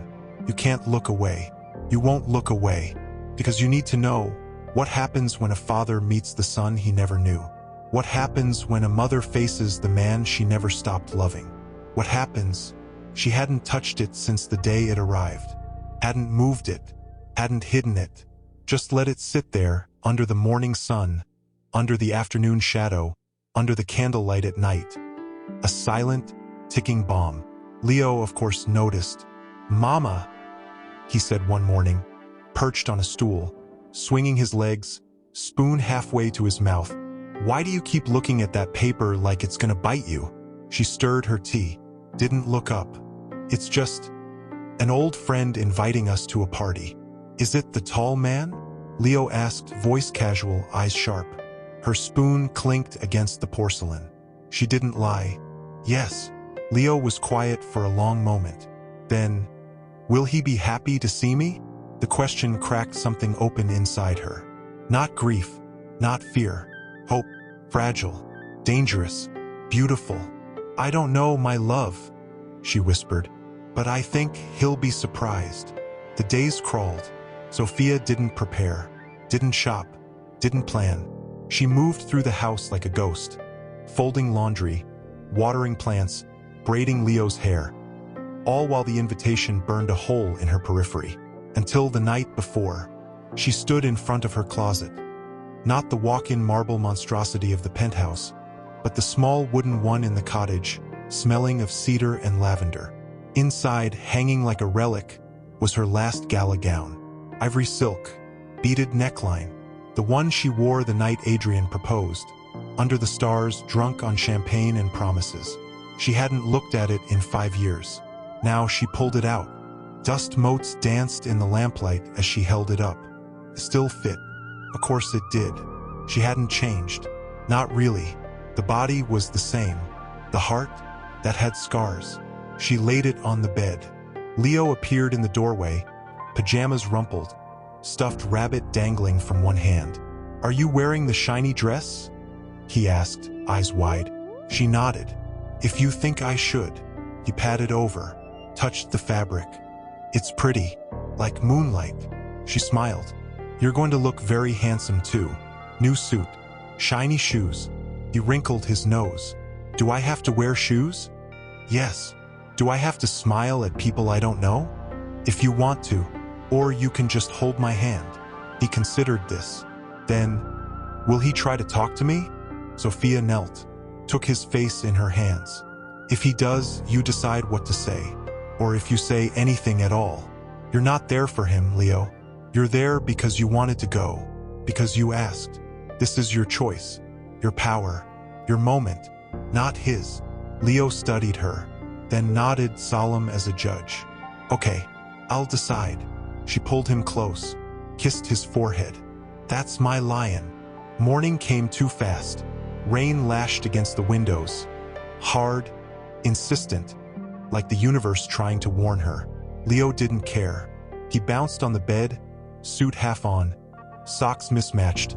You can't look away. You won't look away, because you need to know what happens when a father meets the son he never knew. What happens when a mother faces the man she never stopped loving. What happens? She hadn't touched it since the day it arrived. Hadn't moved it, hadn't hidden it. Just let it sit there, under the morning sun, under the afternoon shadow, under the candlelight at night. A silent, ticking bomb. Leo, of course, noticed. "Mama," he said one morning, perched on a stool, swinging his legs, spoon halfway to his mouth. "Why do you keep looking at that paper like it's gonna bite you?" She stirred her tea, didn't look up. "It's just an old friend inviting us to a party." "Is it the tall man?" Leo asked, voice casual, eyes sharp. Her spoon clinked against the porcelain. She didn't lie. "Yes." Leo was quiet for a long moment. Then, "Will he be happy to see me?" The question cracked something open inside her. Not grief, not fear. Hope, fragile, dangerous, beautiful. "I don't know, my love," she whispered, "but I think he'll be surprised." The days crawled. Sophia didn't prepare, didn't shop, didn't plan. She moved through the house like a ghost, folding laundry, watering plants, braiding Leo's hair, all while the invitation burned a hole in her periphery. Until the night before, she stood in front of her closet. Not the walk-in marble monstrosity of the penthouse, but the small wooden one in the cottage, smelling of cedar and lavender. Inside, hanging like a relic, was her last gala gown. Ivory silk, beaded neckline, the one she wore the night Adrian proposed, under the stars, drunk on champagne and promises. She hadn't looked at it in 5 years. Now she pulled it out. Dust motes danced in the lamplight as she held it up. Still fit. Of course it did. She hadn't changed. Not really. The body was the same. The heart, that had scars. She laid it on the bed. Leo appeared in the doorway, pajamas rumpled, stuffed rabbit dangling from one hand. "Are you wearing the shiny dress?" he asked, eyes wide. She nodded. If you think I should. He patted over, touched the fabric. It's pretty, like moonlight. She smiled. You're going to look very handsome too. New suit, shiny shoes. He wrinkled his nose. Do I have to wear shoes? Yes. Do I have to smile at people I don't know? If you want to, or you can just hold my hand. He considered this. Then, will he try to talk to me? Sophia knelt, took his face in her hands. If he does, you decide what to say. Or if you say anything at all. You're not there for him, Leo. You're there because you wanted to go, because you asked. This is your choice, your power, your moment, not his. Leo studied her, then nodded, solemn as a judge. Okay, I'll decide. She pulled him close, kissed his forehead. That's my lion. Morning came too fast. Rain lashed against the windows. Hard, insistent, like the universe trying to warn her. Leo didn't care. He bounced on the bed, suit half on, socks mismatched,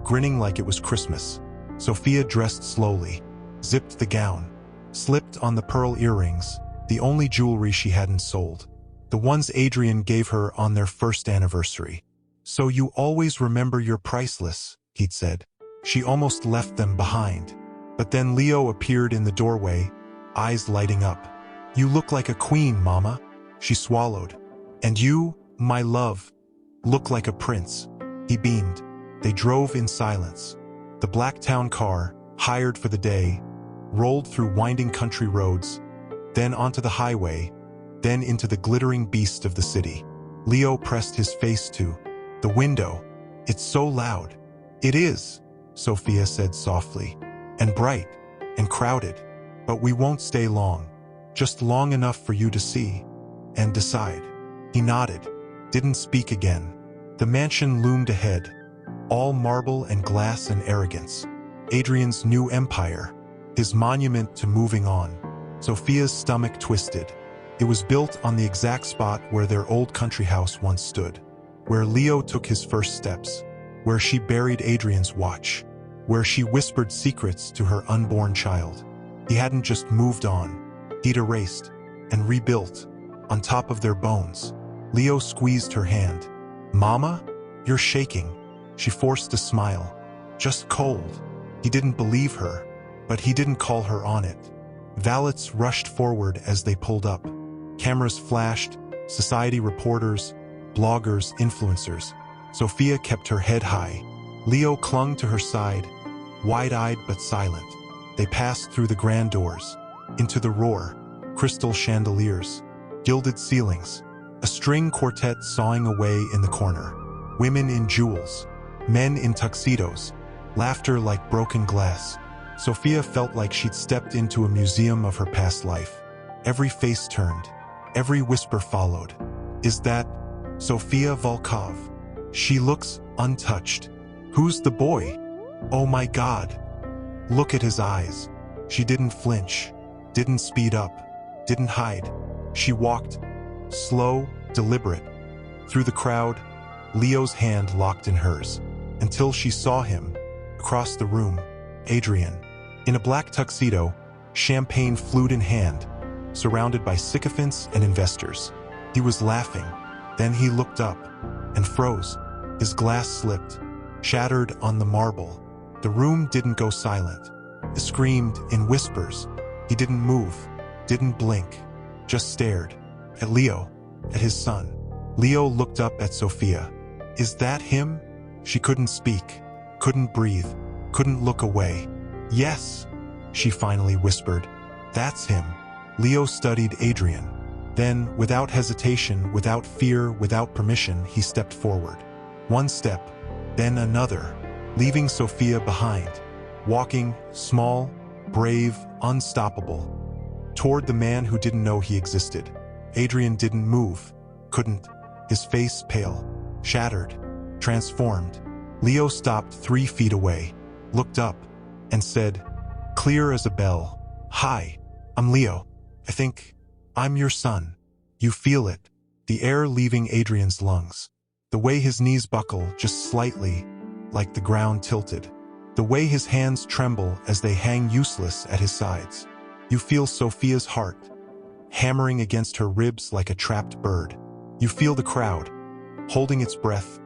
grinning like it was Christmas. Sophia dressed slowly, zipped the gown, slipped on the pearl earrings, the only jewelry she hadn't sold. The ones Adrian gave her on their first anniversary. So you always remember you're priceless, he'd said. She almost left them behind. But then Leo appeared in the doorway, eyes lighting up. You look like a queen, Mama. She swallowed. And you, my love, look like a prince. He beamed. They drove in silence. The black town car, hired for the day, rolled through winding country roads, then onto the highway, then into the glittering beast of the city. Leo pressed his face to the window. It's so loud. It is, Sophia said softly, and bright, and crowded. But we won't stay long, just long enough for you to see and decide. He nodded, didn't speak again. The mansion loomed ahead, all marble and glass and arrogance. Adrian's new empire, his monument to moving on. Sophia's stomach twisted. It was built on the exact spot where their old country house once stood, where Leo took his first steps, where she buried Adrian's watch, where she whispered secrets to her unborn child. He hadn't just moved on, he'd erased and rebuilt on top of their bones. Leo squeezed her hand. Mama, you're shaking. She forced a smile. Just cold. He didn't believe her, but he didn't call her on it. Valets rushed forward as they pulled up. Cameras flashed, society reporters, bloggers, influencers. Sophia kept her head high. Leo clung to her side, wide-eyed but silent. They passed through the grand doors, into the roar, crystal chandeliers, gilded ceilings, a string quartet sawing away in the corner, women in jewels, men in tuxedos, laughter like broken glass. Sophia felt like she'd stepped into a museum of her past life. Every face turned, every whisper followed. Is that Sofia Volkov? She looks untouched. Who's the boy? Oh my God. Look at his eyes. She didn't flinch, didn't speed up, didn't hide. She walked, slow, deliberate, through the crowd, Leo's hand locked in hers, until she saw him, across the room, Adrian, in a black tuxedo, champagne flute in hand, surrounded by sycophants and investors. He was laughing. Then he looked up and froze. His glass slipped, shattered on the marble. The room didn't go silent. It screamed in whispers. He didn't move, didn't blink, just stared at Leo, at his son. Leo looked up at Sophia. Is that him? She couldn't speak, couldn't breathe, couldn't look away. Yes, she finally whispered. That's him. Leo studied Adrian. Then, without hesitation, without fear, without permission, he stepped forward. One step, then another, leaving Sophia behind, walking, small, brave, unstoppable, toward the man who didn't know he existed. Adrian didn't move, couldn't, his face pale, shattered, transformed. Leo stopped 3 feet away, looked up, and said, clear as a bell, "Hi, I'm Leo. I think I'm your son." You feel it, the air leaving Adrian's lungs, the way his knees buckle just slightly, like the ground tilted. The way his hands tremble as they hang useless at his sides. You feel Sophia's heart, hammering against her ribs like a trapped bird. You feel the crowd, holding its breath,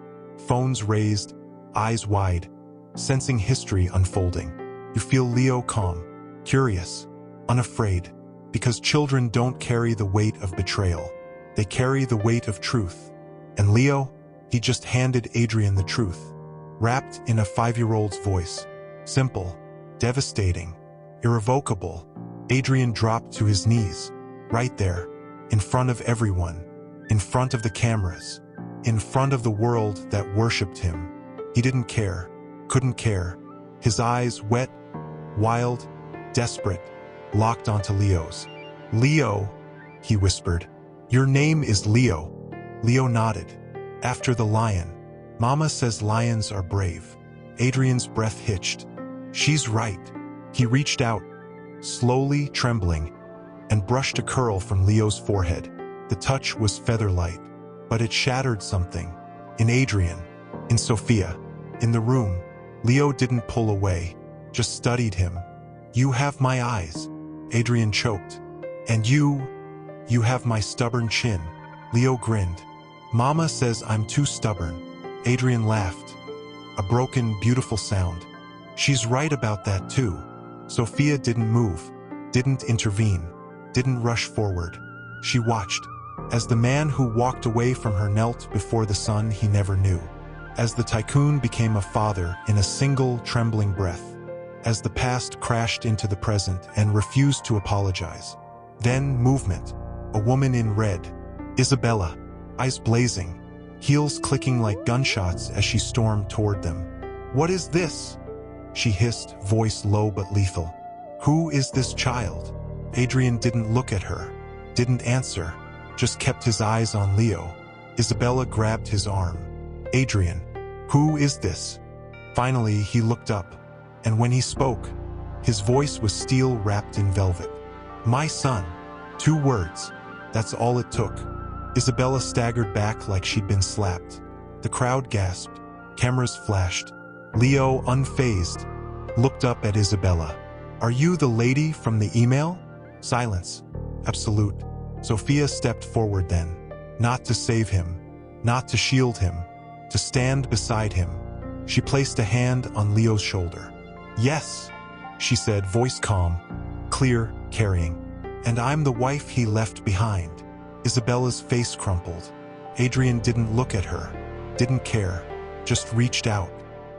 phones raised, eyes wide, sensing history unfolding. You feel Leo calm, curious, unafraid, because children don't carry the weight of betrayal. They carry the weight of truth. And Leo, he just handed Adrian the truth, wrapped in a 5-year-old's voice. Simple, devastating, irrevocable. Adrian dropped to his knees, right there, in front of everyone, in front of the cameras, in front of the world that worshipped him. He didn't care, couldn't care. His eyes wet, wild, desperate, locked onto Leo's. "Leo," he whispered. "Your name is Leo." Leo nodded. "After the lion. Mama says lions are brave." Adrian's breath hitched. "She's right." He reached out, slowly trembling, and brushed a curl from Leo's forehead. The touch was feather-light, but it shattered something. In Adrian, in Sophia, in the room. Leo didn't pull away, just studied him. "You have my eyes," Adrian choked. "And you have my stubborn chin." Leo grinned. "Mama says I'm too stubborn." Adrian laughed. A broken, beautiful sound. "She's right about that too." Sophia didn't move, didn't intervene, didn't rush forward. She watched, as the man who walked away from her knelt before the son he never knew. As the Tycoon became a father in a single trembling breath. As the past crashed into the present and refused to apologize. Then movement. A woman in red. Isabella, eyes blazing, heels clicking like gunshots as she stormed toward them. "What is this?" she hissed, voice low but lethal. "Who is this child?" Adrian didn't look at her, didn't answer, just kept his eyes on Leo. Isabella grabbed his arm. "Adrian, who is this?" Finally, he looked up, and when he spoke, his voice was steel wrapped in velvet. "My son." 2 words. That's all it took. Isabella staggered back like she'd been slapped. The crowd gasped. Cameras flashed. Leo, unfazed, looked up at Isabella. "Are you the lady from the email?" Silence. Absolute. Sophia stepped forward then. Not to save him. Not to shield him. To stand beside him. She placed a hand on Leo's shoulder. "Yes," she said, voice calm, clear, carrying. "And I'm the wife he left behind." Isabella's face crumpled. Adrian didn't look at her, didn't care, just reached out,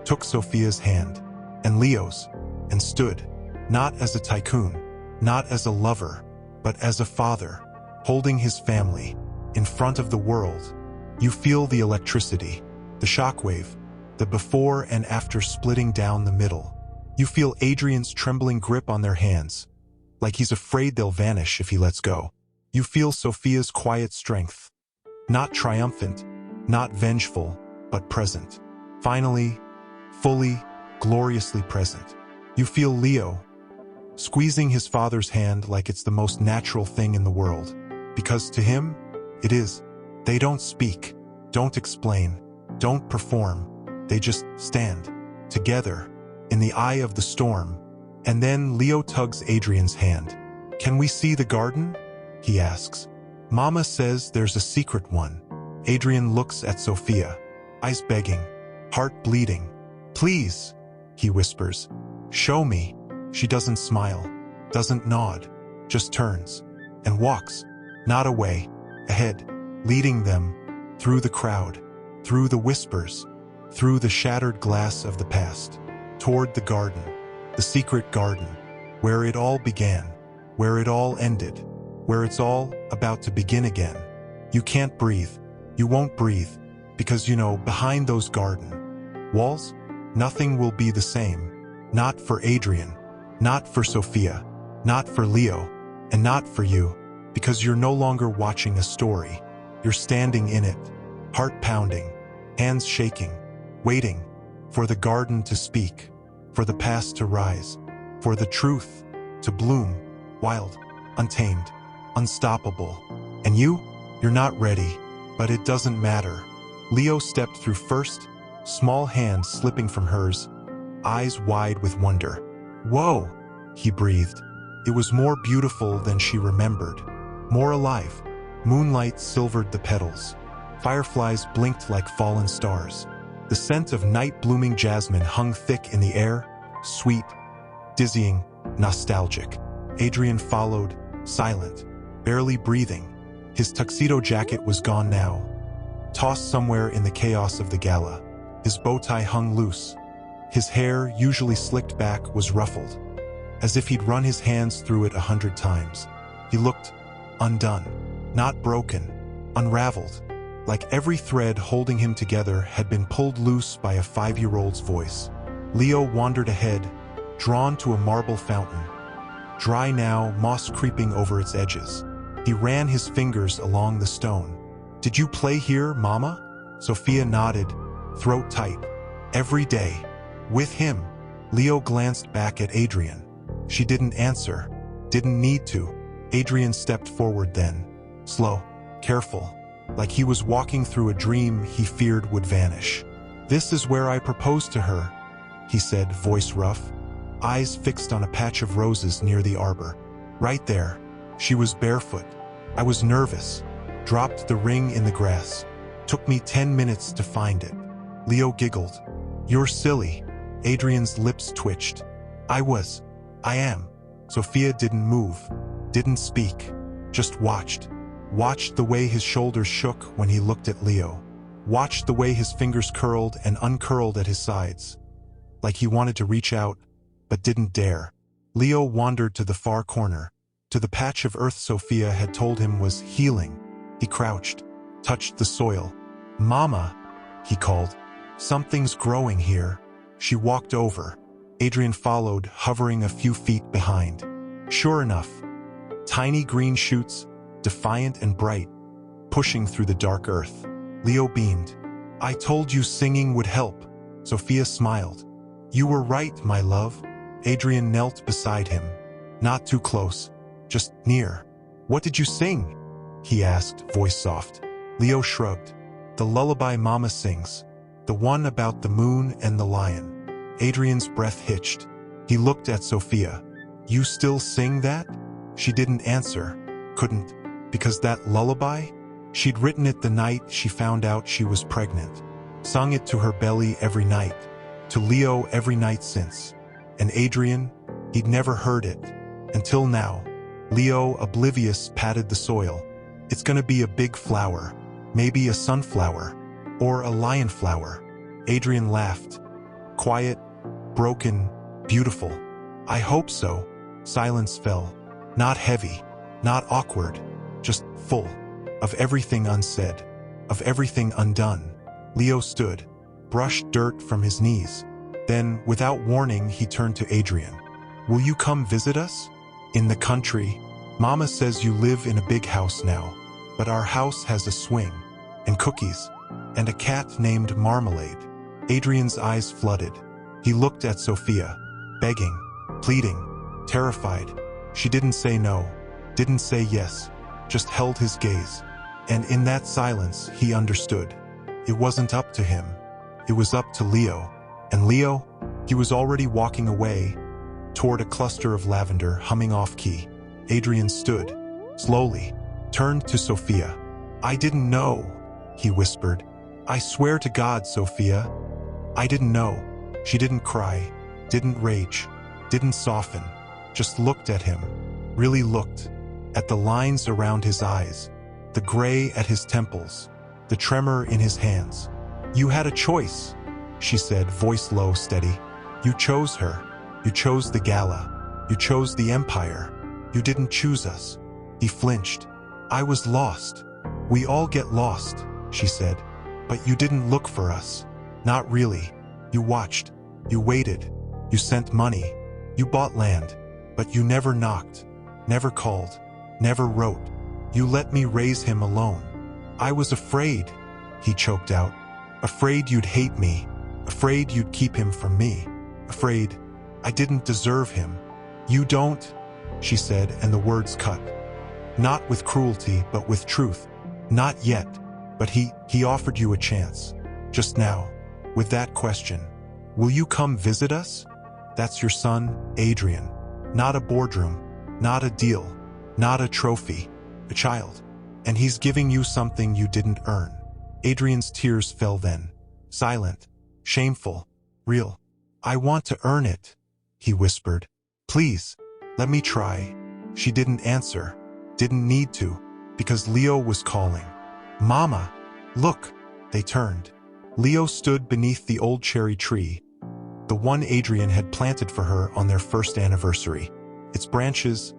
took Sophia's hand, and Leo's, and stood, not as a tycoon, not as a lover, but as a father, holding his family, in front of the world. You feel the electricity, the shockwave, the before and after splitting down the middle. You feel Adrian's trembling grip on their hands, like he's afraid they'll vanish if he lets go. You feel Sophia's quiet strength, not triumphant, not vengeful, but present. Finally, fully, gloriously present. You feel Leo, squeezing his father's hand like it's the most natural thing in the world. Because to him, it is. They don't speak, don't explain, don't perform. They just stand, together, in the eye of the storm. And then Leo tugs Adrian's hand. "Can we see the garden?" he asks. "Mama says there's a secret one." Adrian looks at Sophia, eyes begging, heart bleeding. "Please," he whispers. "Show me." She doesn't smile, doesn't nod, just turns, and walks, not away, ahead, leading them, through the crowd, through the whispers, through the shattered glass of the past, toward the garden, the secret garden, where it all began, where it all ended, where it's all about to begin again. You can't breathe, you won't breathe, because you know, behind those garden walls, nothing will be the same. Not for Adrian, not for Sophia, not for Leo, and not for you, because you're no longer watching a story. You're standing in it, heart pounding, hands shaking, waiting for the garden to speak, for the past to rise, for the truth to bloom, wild, untamed, unstoppable. And you're not ready, but it doesn't matter. Leo stepped through first, small hand slipping from hers, eyes wide with wonder. "Whoa," he breathed. It was more beautiful than she remembered. More alive. Moonlight silvered the petals. Fireflies blinked like fallen stars. The scent of night-blooming jasmine hung thick in the air, sweet, dizzying, nostalgic. Adrian followed, silent, barely breathing. His tuxedo jacket was gone now, tossed somewhere in the chaos of the gala. His bow tie hung loose. His hair, usually slicked back, was ruffled, as if he'd run his hands through it 100 times. He looked undone, not broken, unraveled, like every thread holding him together had been pulled loose by a 5-year-old's voice. Leo wandered ahead, drawn to a marble fountain, dry now, moss creeping over its edges. He ran his fingers along the stone. "Did you play here, Mama?" Sophia nodded, throat tight. "Every day. With him." Leo glanced back at Adrian. She didn't answer, didn't need to. Adrian stepped forward then, slow, careful, like he was walking through a dream he feared would vanish. "This is where I proposed to her," he said, voice rough, eyes fixed on a patch of roses near the arbor. "Right there." She was barefoot. "I was nervous. Dropped the ring in the grass. Took me 10 minutes to find it." Leo giggled. "You're silly." Adrian's lips twitched. I am." Sophia didn't move, didn't speak, just watched. Watched the way his shoulders shook when he looked at Leo. Watched the way his fingers curled and uncurled at his sides, like he wanted to reach out, but didn't dare. Leo wandered to the far corner, to the patch of earth Sophia had told him was healing. He crouched, touched the soil. "Mama," he called. "Something's growing here." She walked over. Adrian followed, hovering a few feet behind. Sure enough, tiny green shoots, defiant and bright, pushing through the dark earth. Leo beamed. "I told you singing would help." Sophia smiled. "You were right, my love." Adrian knelt beside him. Not too close, just near. "What did you sing?" he asked, voice soft. Leo shrugged. "The lullaby Mama sings. The one about the moon and the lion." Adrian's breath hitched. He looked at Sophia. "You still sing that?" She didn't answer. Couldn't. Because that lullaby? She'd written it the night she found out she was pregnant. Sung it to her belly every night. To Leo every night since. And Adrian, he'd never heard it. Until now. Leo, oblivious, patted the soil. "It's gonna be a big flower. Maybe a sunflower. Or a lion flower." Adrian laughed. Quiet, broken, beautiful. "I hope so." Silence fell. Not heavy, not awkward, just full. Of everything unsaid, of everything undone. Leo stood, brushed dirt from his knees. Then, without warning, he turned to Adrian. "Will you come visit us? In the country? Mama says you live in a big house now, but our house has a swing, and cookies, and a cat named Marmalade." Adrian's eyes flooded. He looked at Sophia, begging, pleading, terrified. She didn't say no, didn't say yes, just held his gaze. And in that silence, he understood. It wasn't up to him. It was up to Leo. And Leo, he was already walking away, toward a cluster of lavender humming off-key. Adrian stood, slowly, turned to Sophia. "I didn't know," he whispered. "I swear to God, Sophia, I didn't know." She didn't cry, didn't rage, didn't soften, just looked at him, really looked, at the lines around his eyes, the gray at his temples, the tremor in his hands. "You had a choice," she said, voice low, steady. "You chose her. You chose the gala. You chose the empire. You didn't choose us." He flinched. "I was lost. We all get lost," she said. "But you didn't look for us. Not really. You watched. You waited. You sent money. You bought land. But you never knocked. Never called. Never wrote. You let me raise him alone. I was afraid," he choked out. "Afraid you'd hate me. Afraid you'd keep him from me. Afraid I didn't deserve him." "You don't," she said, and the words cut. Not with cruelty, but with truth. "Not yet. But he offered you a chance. Just now. With that question. Will you come visit us? That's your son, Adrian. Not a boardroom, not a deal, not a trophy, a child. And he's giving you something you didn't earn. Adrian's tears fell then. Silent, shameful, real. I want to earn it, he whispered. Please, let me try. She didn't answer, didn't need to, because Leo was calling. Mama, look. They turned. Leo stood beneath the old cherry tree, the one Adrian had planted for her on their first anniversary. Its branches,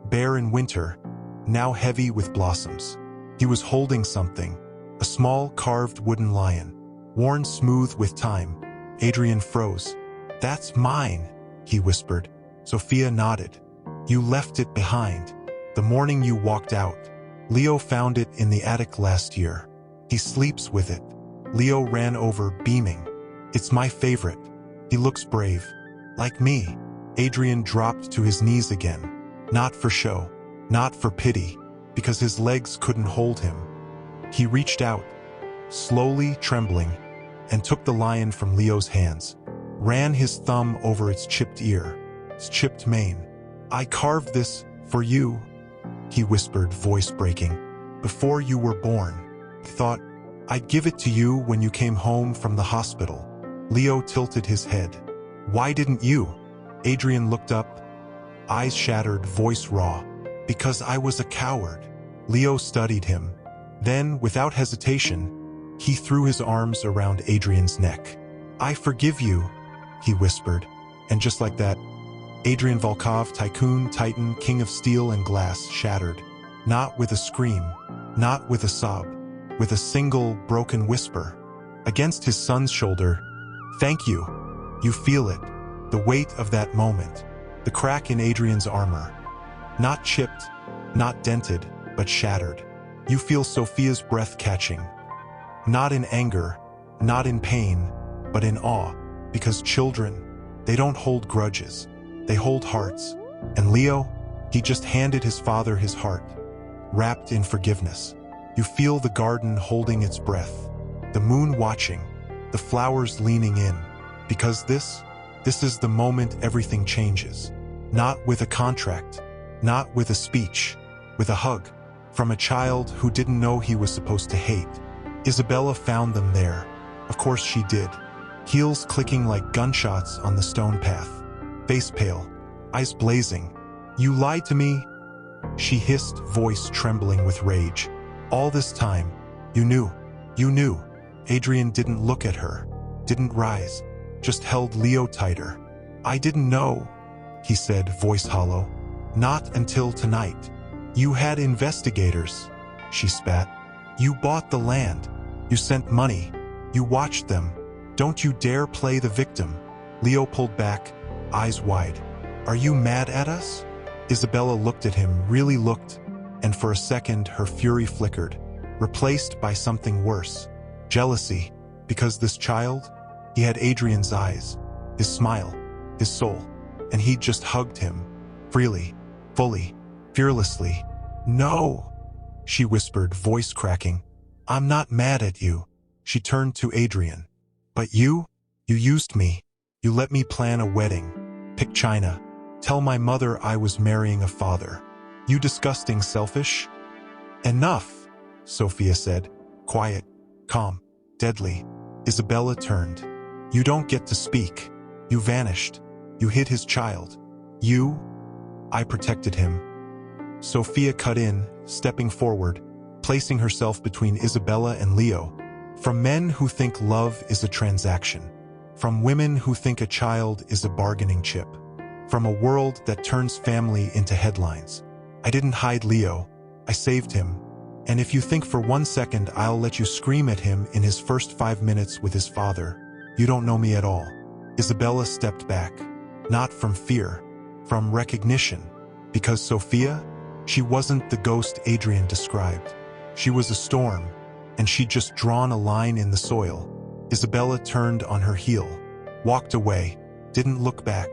bare in winter, now heavy with blossoms. He was holding something, a small carved wooden lion, worn smooth with time. Adrian froze. That's mine, he whispered. Sophia nodded. You left it behind, the morning you walked out. Leo found it in the attic last year. He sleeps with it. Leo ran over, beaming. It's my favorite. He looks brave. Like me. Adrian dropped to his knees again. Not for show, not for pity, because his legs couldn't hold him. He reached out, slowly trembling, and took the lion from Leo's hands, ran his thumb over its chipped ear, its chipped mane. I carved this for you, he whispered, voice breaking. Before you were born. Thought I'd give it to you when you came home from the hospital. Leo tilted his head. Why didn't you? Adrian looked up, eyes shattered, voice raw. Because I was a coward. Leo studied him. Then, without hesitation, he threw his arms around Adrian's neck. I forgive you, he whispered. And just like that, Adrian Volkov, Tycoon, Titan, King of Steel and Glass, shattered. Not with a scream, not with a sob, with a single broken whisper. Against his son's shoulder, thank you. You feel it, the weight of that moment, the crack in Adrian's armor. Not chipped, not dented, but shattered. You feel Sophia's breath catching. Not in anger, not in pain, but in awe, because children, they don't hold grudges, they hold hearts. And Leo, he just handed his father his heart, wrapped in forgiveness. You feel the garden holding its breath, the moon watching, the flowers leaning in, because this is the moment everything changes. Not with a contract, not with a speech, with a hug, from a child who didn't know he was supposed to hate. Isabella found them there. Of course she did. Heels clicking like gunshots on the stone path. Face pale, eyes blazing. You lied to me? She hissed, voice trembling with rage. All this time, you knew. Adrian didn't look at her, didn't rise, just held Leo tighter. I didn't know, he said, voice hollow. Not until tonight. You had investigators, she spat. You bought the land. You sent money. You watched them. Don't you dare play the victim. Leo pulled back, eyes wide. Are you mad at us? Isabella looked at him, really looked, and for a second her fury flickered, replaced by something worse. Jealousy, because this child, he had Adrian's eyes, his smile, his soul, and he'd just hugged him, freely, fully, fearlessly. No, she whispered, voice cracking. I'm not mad at you. She turned to Adrian. But you used me. You let me plan a wedding, pick China, tell my mother I was marrying a father. You disgusting selfish. Enough, Sophia said, quiet, calm, deadly. Isabella turned. You don't get to speak. You vanished. You hid his child. I protected him. Sophia cut in, stepping forward, placing herself between Isabella and Leo. From men who think love is a transaction. From women who think a child is a bargaining chip. From a world that turns family into headlines. I didn't hide Leo. I saved him. And if you think for 1 second I'll let you scream at him in his first 5 minutes with his father, you don't know me at all. Isabella stepped back. Not from fear, from recognition. Because Sophia, she wasn't the ghost Adrian described. She was a storm, and she'd just drawn a line in the soil. Isabella turned on her heel, walked away, didn't look back.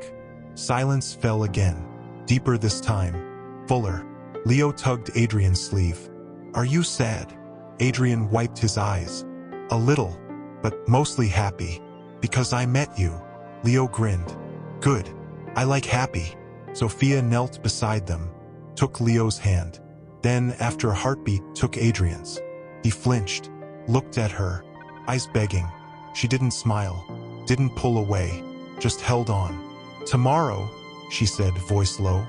Silence fell again, deeper this time, fuller. Leo tugged Adrian's sleeve. Are you sad? Adrian wiped his eyes. A little, but mostly happy. Because I met you. Leo grinned. Good. I like happy. Sophia knelt beside them, took Leo's hand. Then, after a heartbeat, took Adrian's. He flinched, looked at her, eyes begging. She didn't smile, didn't pull away, just held on. Tomorrow, she said, voice low.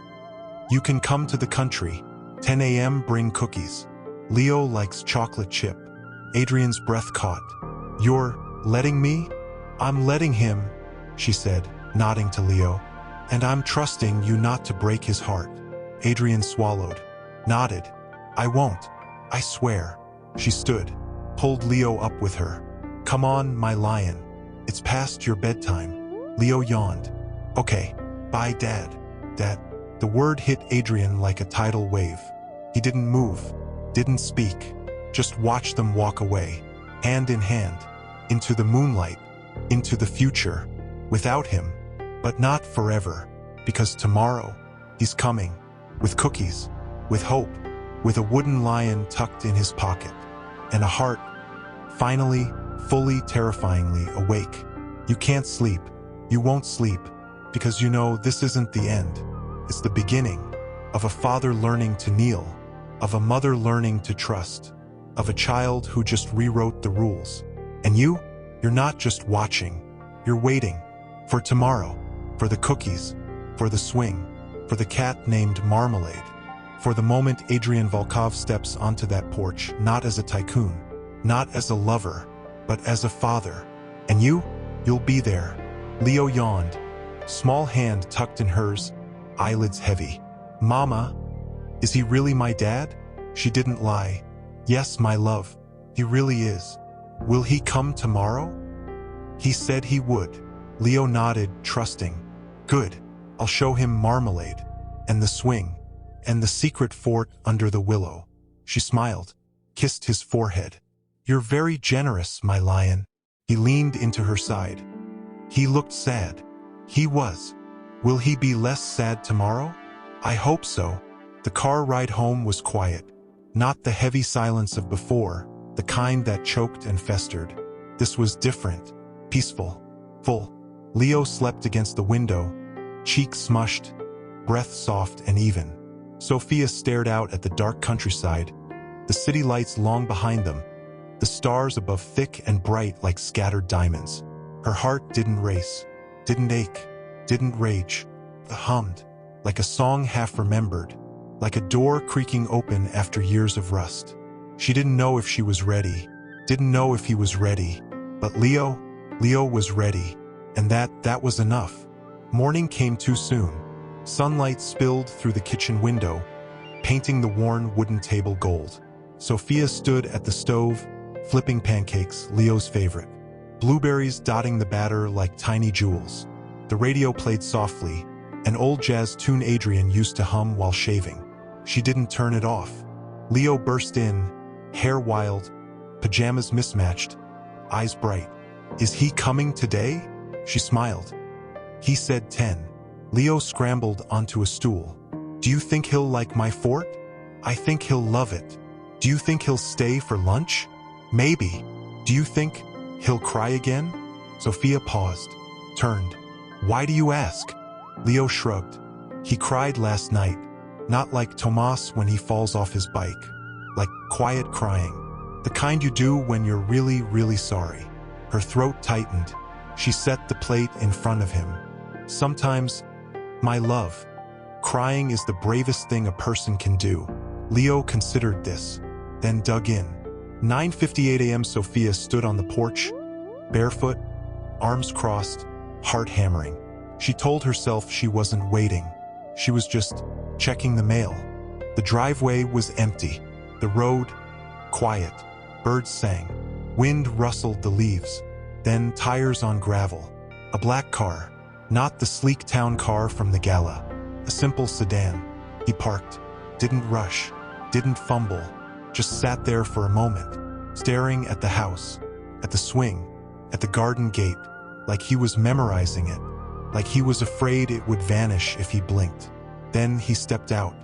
You can come to the country. 10 a.m. bring cookies. Leo likes chocolate chip. Adrian's breath caught. You're letting me? I'm letting him, she said, nodding to Leo. And I'm trusting you not to break his heart. Adrian swallowed, nodded. I won't. I swear. She stood, pulled Leo up with her. Come on, my lion. It's past your bedtime. Leo yawned. Okay. Bye, Dad. Dad. The word hit Adrian like a tidal wave. He didn't move, didn't speak, just watched them walk away, hand in hand, into the moonlight, into the future, without him, but not forever, because tomorrow, he's coming, with cookies, with hope, with a wooden lion tucked in his pocket, and a heart, finally, fully, terrifyingly awake. You can't sleep, you won't sleep, because you know this isn't the end. It's the beginning of a father learning to kneel, of a mother learning to trust, of a child who just rewrote the rules. And you're not just watching, you're waiting for tomorrow, for the cookies, for the swing, for the cat named Marmalade, for the moment Adrian Volkov steps onto that porch, not as a tycoon, not as a lover, but as a father. And you'll be there. Leo yawned, small hand tucked in hers, eyelids heavy. Mama, is he really my dad? She didn't lie. Yes, my love, he really is. Will he come tomorrow? He said he would. Leo nodded, trusting. Good, I'll show him Marmalade, and the swing, and the secret fort under the willow. She smiled, kissed his forehead. You're very generous, my lion. He leaned into her side. He looked sad. He was. Will he be less sad tomorrow? I hope so. The car ride home was quiet. Not the heavy silence of before, the kind that choked and festered. This was different, peaceful, full. Leo slept against the window, cheeks smushed, breath soft and even. Sophia stared out at the dark countryside, the city lights long behind them, the stars above thick and bright like scattered diamonds. Her heart didn't race, didn't ache, didn't rage. It hummed, like a song half remembered, like a door creaking open after years of rust. She didn't know if she was ready, didn't know if he was ready, but Leo was ready, and that was enough. Morning came too soon. Sunlight spilled through the kitchen window, painting the worn wooden table gold. Sophia stood at the stove, flipping pancakes, Leo's favorite. Blueberries dotting the batter like tiny jewels. The radio played softly, an old jazz tune Adrian used to hum while shaving. She didn't turn it off. Leo burst in, hair wild, pajamas mismatched, eyes bright. Is he coming today? She smiled. He said 10. Leo scrambled onto a stool. Do you think he'll like my fort? I think he'll love it. Do you think he'll stay for lunch? Maybe. Do you think he'll cry again? Sophia paused, turned. Why do you ask? Leo shrugged. He cried last night, not like Tomas when he falls off his bike, like quiet crying, the kind you do when you're really, really sorry. Her throat tightened. She set the plate in front of him. Sometimes, my love, crying is the bravest thing a person can do. Leo considered this, then dug in. 9:58 a.m. Sophia stood on the porch, barefoot, arms crossed, heart hammering. She told herself she wasn't waiting. She was just checking the mail. The driveway was empty. The road, quiet. Birds sang. Wind rustled the leaves. Then tires on gravel. A black car. Not the sleek town car from the gala. A simple sedan. He parked. Didn't rush. Didn't fumble. Just sat there for a moment, staring at the house, at the swing, at the garden gate, like he was memorizing it, like he was afraid it would vanish if he blinked. Then he stepped out.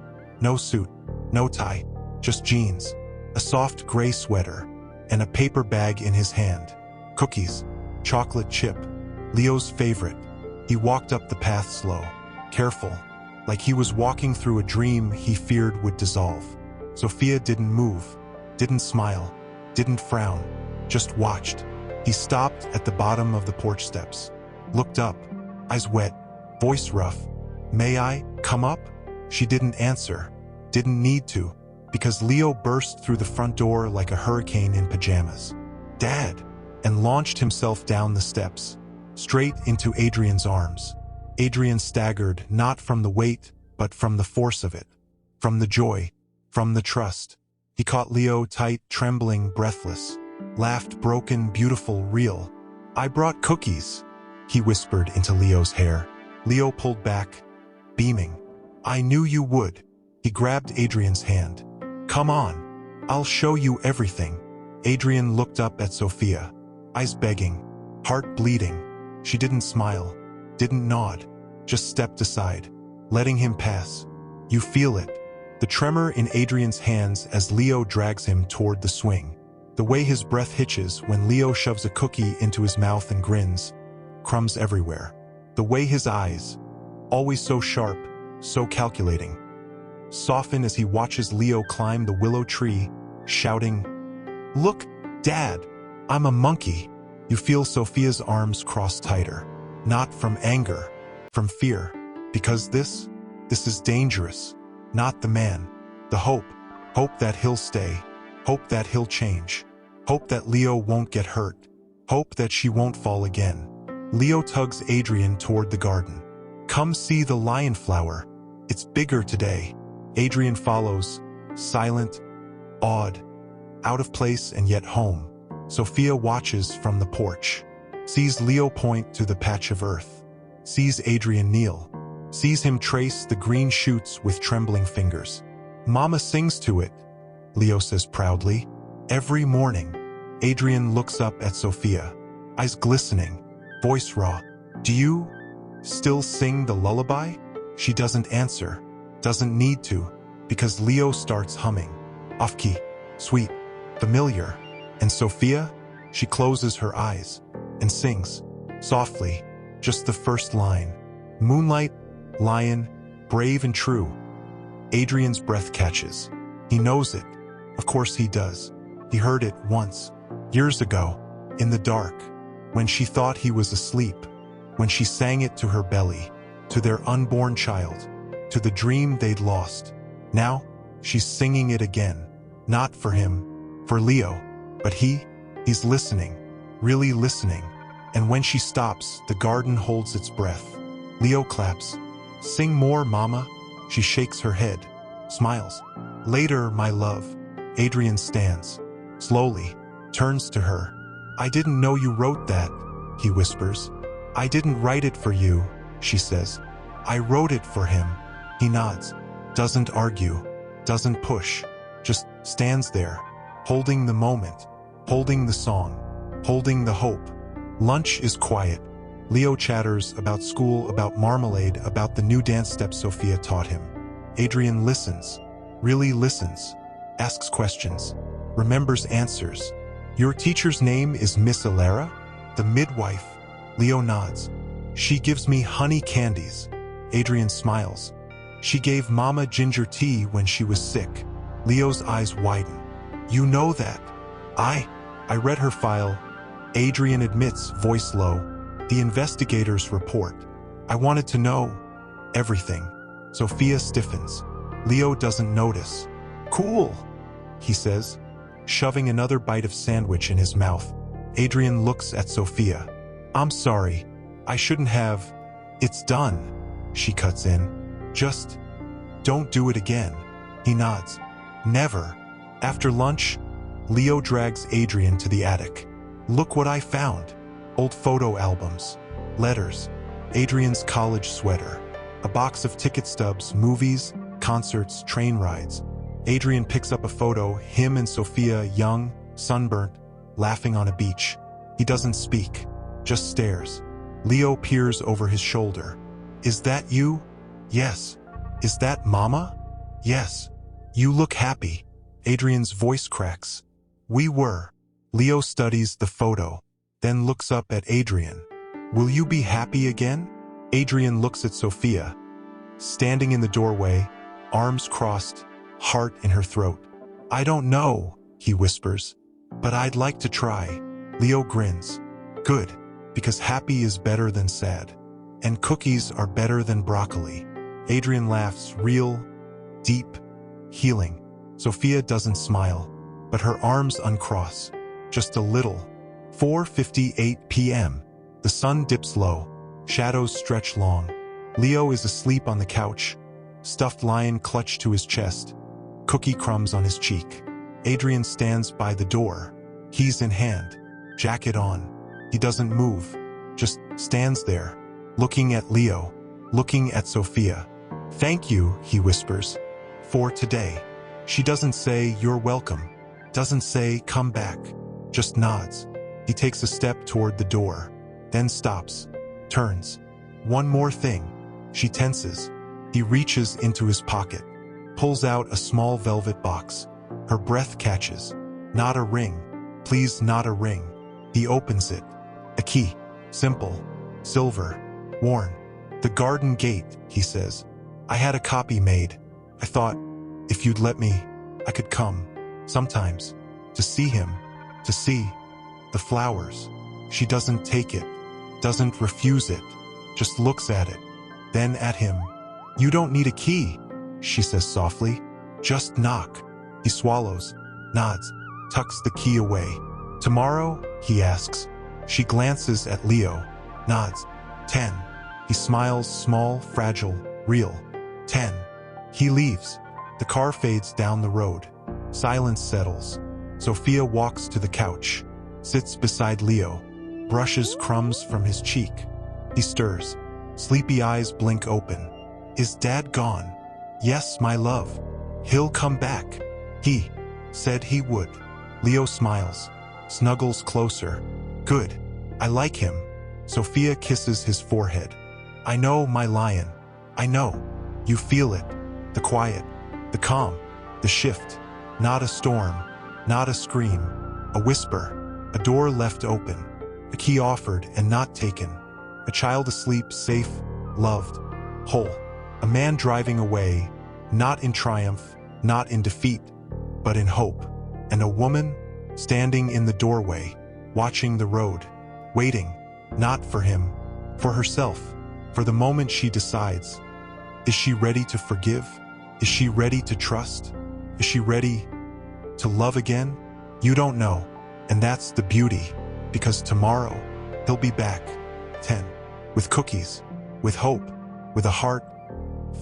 No suit, no tie, just jeans, a soft gray sweater, and a paper bag in his hand. Cookies, chocolate chip, Leo's favorite, He walked up the path slow, careful, like he was walking through a dream he feared would dissolve. Sophia didn't move, didn't smile, didn't frown, just watched. He stopped at the bottom of the porch steps, looked up, eyes wet, voice rough. "May I come up?" She didn't answer, didn't need to, because Leo burst through the front door like a hurricane in pajamas. "Dad!" and launched himself down the steps, straight into Adrian's arms. Adrian staggered, not from the weight, but from the force of it, from the joy, from the trust. He caught Leo tight, trembling, breathless, laughed broken, beautiful, real. "I brought cookies," he whispered into Leo's hair. Leo pulled back, beaming. "I knew you would." He grabbed Adrian's hand. "Come on, I'll show you everything." Adrian looked up at Sophia, eyes begging, heart bleeding. She didn't smile, didn't nod, just stepped aside, letting him pass. You feel it, the tremor in Adrian's hands as Leo drags him toward the swing. The way his breath hitches when Leo shoves a cookie into his mouth and grins, crumbs everywhere. The way his eyes, always so sharp, so calculating, soften as he watches Leo climb the willow tree, shouting, "Look, Dad, I'm a monkey." You feel Sophia's arms cross tighter, not from anger, from fear, because this is dangerous. Not the man, the hope that he'll stay, hope that he'll change, hope that Leo won't get hurt, hope that she won't fall again. Leo tugs Adrian toward the garden. "Come see the lion flower. It's bigger today." Adrian follows, silent, awed, out of place and yet home. Sophia watches from the porch, sees Leo point to the patch of earth, sees Adrian kneel, sees him trace the green shoots with trembling fingers. "Mama sings to it," Leo says proudly. Every morning, Adrian looks up at Sophia, eyes glistening, voice raw. "Do you still sing the lullaby?" She doesn't answer, doesn't need to, because Leo starts humming. Off-key, sweet, familiar. And Sophia, she closes her eyes and sings, softly, just the first line. "Moonlight, lion, brave and true." Adrian's breath catches. He knows it. Of course he does. He heard it once, years ago, in the dark, when she thought he was asleep, when she sang it to her belly, to their unborn child, to the dream they'd lost. Now, she's singing it again, not for him, for Leo, but he's listening, really listening. And when she stops, the garden holds its breath. Leo claps. "Sing more, Mama." She shakes her head, smiles. "Later, my love." Adrian stands, slowly, turns to her. "I didn't know you wrote that," he whispers. "I didn't write it for you," she says. "I wrote it for him." He nods, doesn't argue, doesn't push, just stands there, holding the moment, holding the song, holding the hope. Lunch is quiet. Leo chatters about school, about marmalade, about the new dance steps Sophia taught him. Adrian listens, really listens, asks questions, remembers answers. "Your teacher's name is Miss Alara?" "The midwife." Leo nods. "She gives me honey candies." Adrian smiles. "She gave Mama ginger tea when she was sick." Leo's eyes widen. "You know that?" I read her file." Adrian admits, voice low. "The investigators report. I wanted to know everything." Sophia stiffens. Leo doesn't notice. "Cool," he says, shoving another bite of sandwich in his mouth. Adrian looks at Sophia. "I'm sorry. I shouldn't have." "It's done," she cuts in. "Just don't do it again." He nods. "Never." After lunch, Leo drags Adrian to the attic. "Look what I found." Old photo albums, letters, Adrian's college sweater, a box of ticket stubs, movies, concerts, train rides. Adrian picks up a photo, him and Sophia, young, sunburnt, laughing on a beach. He doesn't speak, just stares. Leo peers over his shoulder. "Is that you?" "Yes." "Is that Mama?" "Yes." "You look happy." Adrian's voice cracks. "We were." Leo studies the photo, then looks up at Adrian. "Will you be happy again?" Adrian looks at Sophia, standing in the doorway, arms crossed, heart in her throat. "I don't know," he whispers, "but I'd like to try." Leo grins. "Good, because happy is better than sad. And cookies are better than broccoli." Adrian laughs, real, deep, healing. Sophia doesn't smile, but her arms uncross, just a little. 4:58 p.m. The sun dips low, shadows stretch long. Leo is asleep on the couch, stuffed lion clutched to his chest, cookie crumbs on his cheek. Adrian stands by the door, keys in hand, jacket on. He doesn't move, just stands there, looking at Leo, looking at Sophia. "Thank you," he whispers, "for today." She doesn't say, "You're welcome," doesn't say, "Come back," just nods. He takes a step toward the door, then stops, turns. "One more thing." She tenses. He reaches into his pocket, pulls out a small velvet box. Her breath catches. "Not a ring. Please, not a ring." He opens it. A key. Simple. Silver. Worn. "The garden gate," he says. "I had a copy made. I thought, if you'd let me, I could come, sometimes, to see him, to see the flowers." She doesn't take it, doesn't refuse it, just looks at it, then at him. "You don't need a key," she says softly. "Just knock." He swallows, nods, tucks the key away. "Tomorrow?" he asks. She glances at Leo, nods. 10. He smiles, small, fragile, real. 10. He leaves. The car fades down the road. Silence settles. Sophia walks to the couch, sits beside Leo, brushes crumbs from his cheek. He stirs. Sleepy eyes blink open. "Is Dad gone?" "Yes, my love. He'll come back. He said he would." Leo smiles, snuggles closer. "Good. I like him." Sophia kisses his forehead. "I know, my lion. I know. You feel it. The quiet, the calm, the shift. Not a storm, not a scream, a whisper, a door left open, a key offered and not taken, a child asleep, safe, loved, whole, a man driving away, not in triumph, not in defeat, but in hope, and a woman standing in the doorway, watching the road, waiting, not for him, for herself, for the moment she decides. Is she ready to forgive? Is she ready to trust? Is she ready to love again? You don't know, and that's the beauty, because tomorrow he'll be back. 10. With cookies, with hope, with a heart,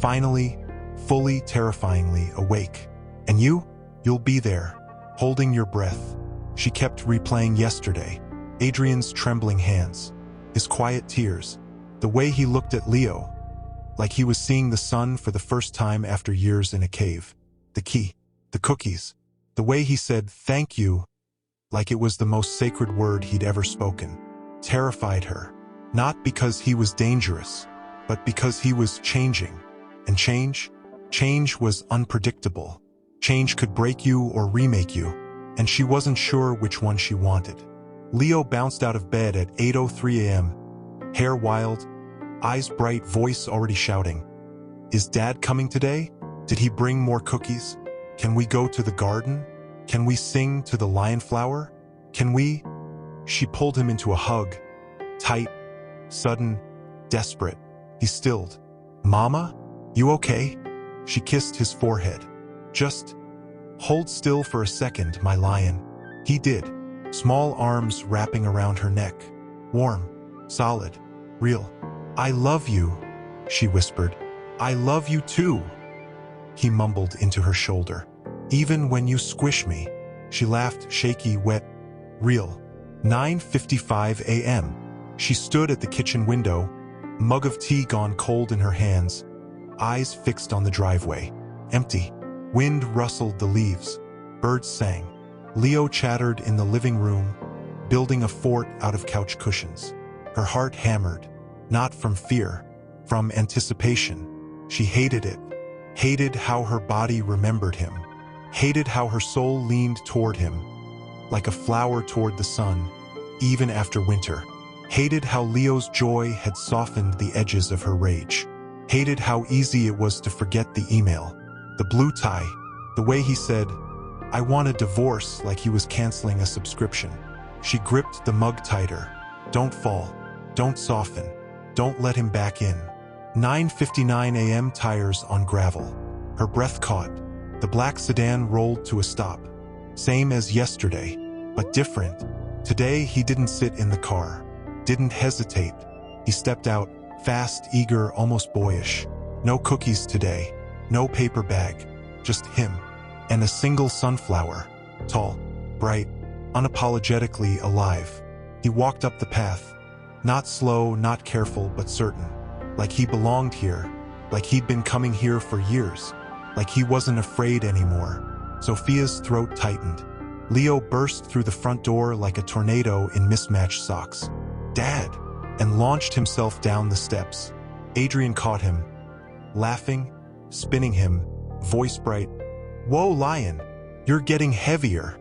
finally, fully, terrifyingly awake. And you'll be there, holding your breath. She kept replaying yesterday, Adrian's trembling hands, his quiet tears, the way he looked at Leo, like he was seeing the sun for the first time after years in a cave. The key, the cookies, the way he said thank you, like it was the most sacred word he'd ever spoken, terrified her. Not because he was dangerous, but because he was changing. And change was unpredictable. Change could break you or remake you, and she wasn't sure which one she wanted. Leo bounced out of bed at 8:03 a.m., hair wild, eyes bright, voice already shouting. "Is Dad coming today? Did he bring more cookies? Can we go to the garden? Can we sing to the lion flower? Can we?" She pulled him into a hug, tight, sudden, desperate. He stilled. "Mama, you okay?" She kissed his forehead. "Just hold still for a second, my lion." He did, small arms wrapping around her neck, warm, solid, real. "I love you," she whispered. "I love you too," he mumbled into her shoulder. "Even when you squish me." She laughed, shaky, wet, real. 9:55 a.m. She stood at the kitchen window, mug of tea gone cold in her hands, eyes fixed on the driveway. Empty. Wind rustled the leaves. Birds sang. Leo chattered in the living room, building a fort out of couch cushions. Her heart hammered, not from fear, from anticipation. She hated it. Hated how her body remembered him. Hated how her soul leaned toward him, like a flower toward the sun, even after winter. Hated how Leo's joy had softened the edges of her rage. Hated how easy it was to forget the email, the blue tie, the way he said, "I want a divorce," like he was canceling a subscription. She gripped the mug tighter. Don't fall. Don't soften. Don't let him back in. 9:59 a.m. tires on gravel. Her breath caught. The black sedan rolled to a stop. Same as yesterday, but different. Today he didn't sit in the car. Didn't hesitate. He stepped out, fast, eager, almost boyish. No cookies today. No paper bag. Just him. And a single sunflower. Tall, bright, unapologetically alive. He walked up the path. Not slow, not careful, but certain. Like he belonged here. Like he'd been coming here for years. Like he wasn't afraid anymore. Sophia's throat tightened. Leo burst through the front door like a tornado in mismatched socks. "Dad!" and launched himself down the steps. Adrian caught him, laughing, spinning him, voice bright. "Whoa, Lion, you're getting heavier."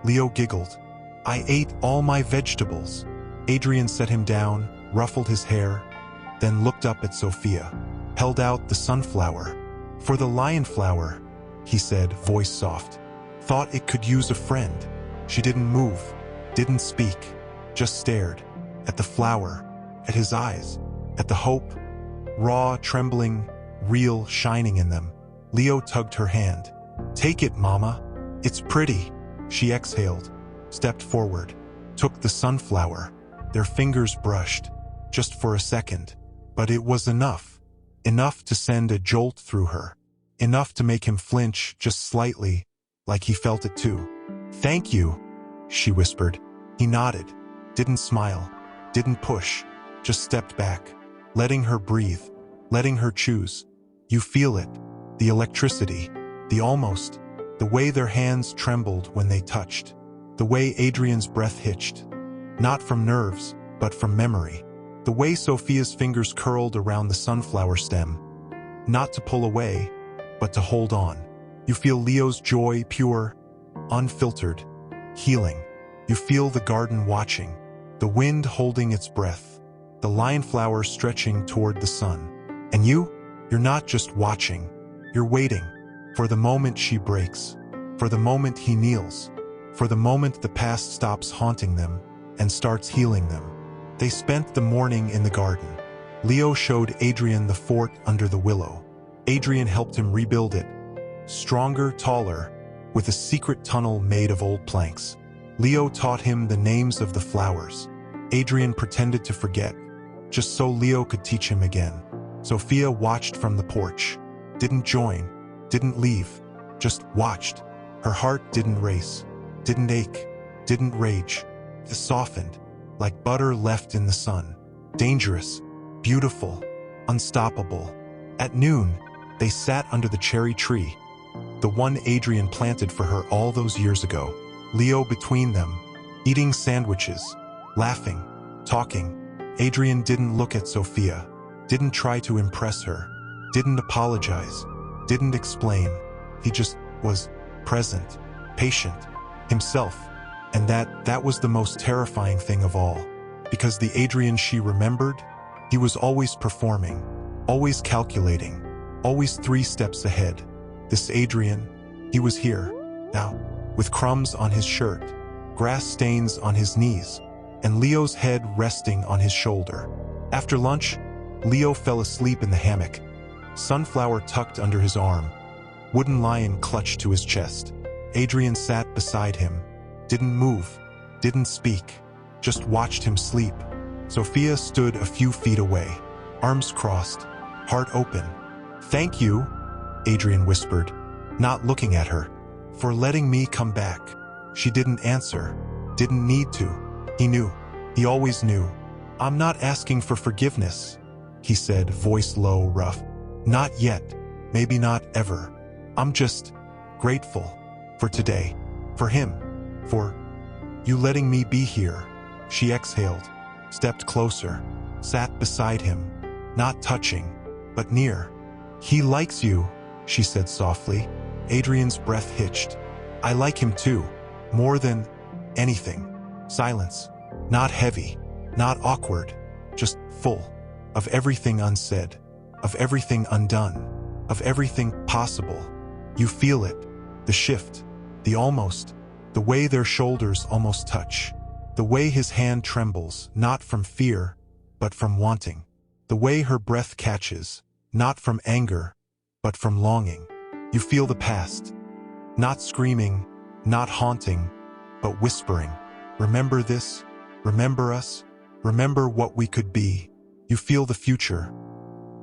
Leo giggled. "I ate all my vegetables." Adrian set him down, ruffled his hair, then looked up at Sophia, held out the sunflower. "For the lion flower," he said, voice soft. "Thought it could use a friend." She didn't move, didn't speak, just stared. At the flower, at his eyes, at the hope, raw, trembling, real, shining in them. Leo tugged her hand. "Take it, Mama. It's pretty." She exhaled, stepped forward, took the sunflower. Their fingers brushed, just for a second. But it was enough. Enough to send a jolt through her. Enough to make him flinch just slightly, like he felt it too. "Thank you," she whispered. He nodded, didn't smile, didn't push, just stepped back, letting her breathe, letting her choose. You feel it, the electricity, the almost, the way their hands trembled when they touched, the way Adrian's breath hitched. Not from nerves, but from memory. The way Sophia's fingers curled around the sunflower stem. Not to pull away, but to hold on. You feel Leo's joy, pure, unfiltered, healing. You feel the garden watching, the wind holding its breath, the lion flower stretching toward the sun. And you're not just watching, you're waiting for the moment she breaks, for the moment he kneels, for the moment the past stops haunting them and starts healing them. They spent the morning in the garden. Leo showed Adrian the fort under the willow. Adrian helped him rebuild it, stronger, taller, with a secret tunnel made of old planks. Leo taught him the names of the flowers. Adrian pretended to forget, just so Leo could teach him again. Sophia watched from the porch, didn't join, didn't leave, just watched. Her heart didn't race, didn't ache, didn't rage. It softened, like butter left in the sun. Dangerous, beautiful, unstoppable. At noon, they sat under the cherry tree, the one Adrian planted for her all those years ago. Leo between them, eating sandwiches, laughing, talking. Adrian didn't look at Sophia, didn't try to impress her, didn't apologize, didn't explain. He just was present, patient, himself. And that was the most terrifying thing of all. Because the Adrian she remembered, he was always performing, always calculating, always 3 steps ahead. This Adrian, he was here, now, with crumbs on his shirt, grass stains on his knees, and Leo's head resting on his shoulder. After lunch, Leo fell asleep in the hammock, sunflower tucked under his arm, wooden lion clutched to his chest. Adrian sat beside him, didn't move, didn't speak, just watched him sleep. Sophia stood a few feet away, arms crossed, heart open. "Thank you," Adrian whispered, not looking at her, "for letting me come back." She didn't answer, didn't need to. He knew, he always knew. "I'm not asking for forgiveness," he said, voice low, rough. "Not yet, maybe not ever. I'm just grateful for today, for him. For you letting me be here." She exhaled, stepped closer, sat beside him, not touching, but near. "He likes you," she said softly. Adrian's breath hitched. "I like him too, more than anything." Silence, not heavy, Not awkward, just full. Of everything unsaid, of everything undone, of everything possible. You feel it, the shift, the almost, the way their shoulders almost touch, the way his hand trembles, not from fear, but from wanting, the way her breath catches, not from anger, but from longing. You feel the past, not screaming, not haunting, but whispering. Remember this, remember us, remember what we could be. You feel the future,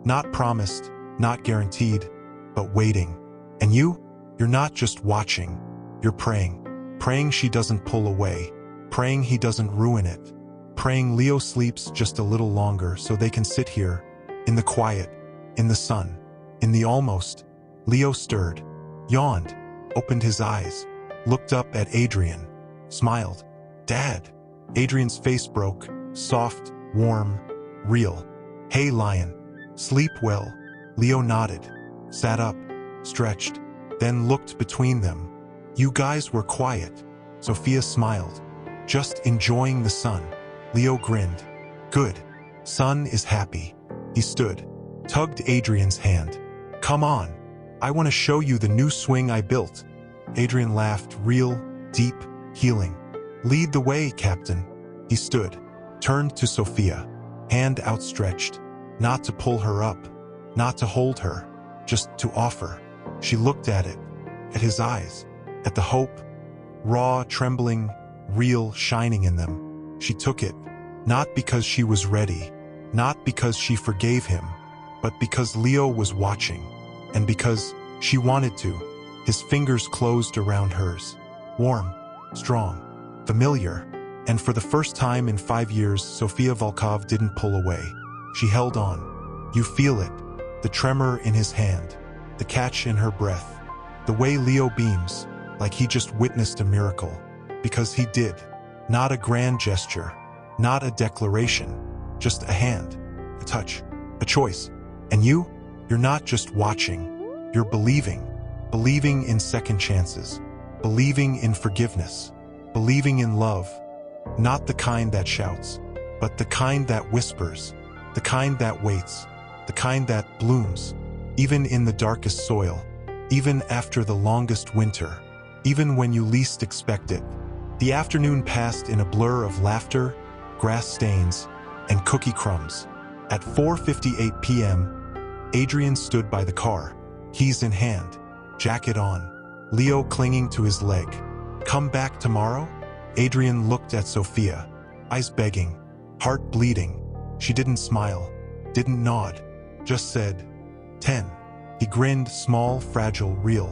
not promised, not guaranteed, but waiting. And you're not just watching, you're praying. Praying she doesn't pull away, praying he doesn't ruin it, praying Leo sleeps just a little longer so they can sit here, in the quiet, in the sun, in the almost. Leo stirred, yawned, opened his eyes, looked up at Adrian, smiled. Dad. Adrian's face broke, soft, warm, real. Hey, lion. Sleep well. Leo nodded, sat up, stretched, then looked between them. You guys were quiet. Sophia smiled, just enjoying the sun. Leo grinned. Good. Son is happy. He stood, tugged Adrian's hand. Come on. I want to show you the new swing I built. Adrian laughed, real, deep, healing. Lead the way, Captain. He stood, turned to Sophia, hand outstretched, not to pull her up, not to hold her, just to offer. She looked at it, at his eyes, at the hope, raw, trembling, real, shining in them. She took it, not because she was ready, not because she forgave him, but because Leo was watching, and because she wanted to. His fingers closed around hers, warm, strong, familiar, and for the first time in 5 years, Sophia Volkov didn't pull away. She held on. You feel it, the tremor in his hand, the catch in her breath, the way Leo beams, like he just witnessed a miracle. Because he did. Not a grand gesture, not a declaration, just a hand, a touch, a choice. And you're not just watching, you're believing. Believing in second chances, believing in forgiveness, believing in love. Not the kind that shouts, but the kind that whispers, the kind that waits, the kind that blooms, even in the darkest soil, even after the longest winter, even when you least expect it. The afternoon passed in a blur of laughter, grass stains, and cookie crumbs. At 4:58 p.m., Adrian stood by the car, keys in hand, jacket on, Leo clinging to his leg. Come back tomorrow? Adrian looked at Sophia, eyes begging, heart bleeding. She didn't smile, didn't nod, just said, 10. He grinned, small, fragile, real.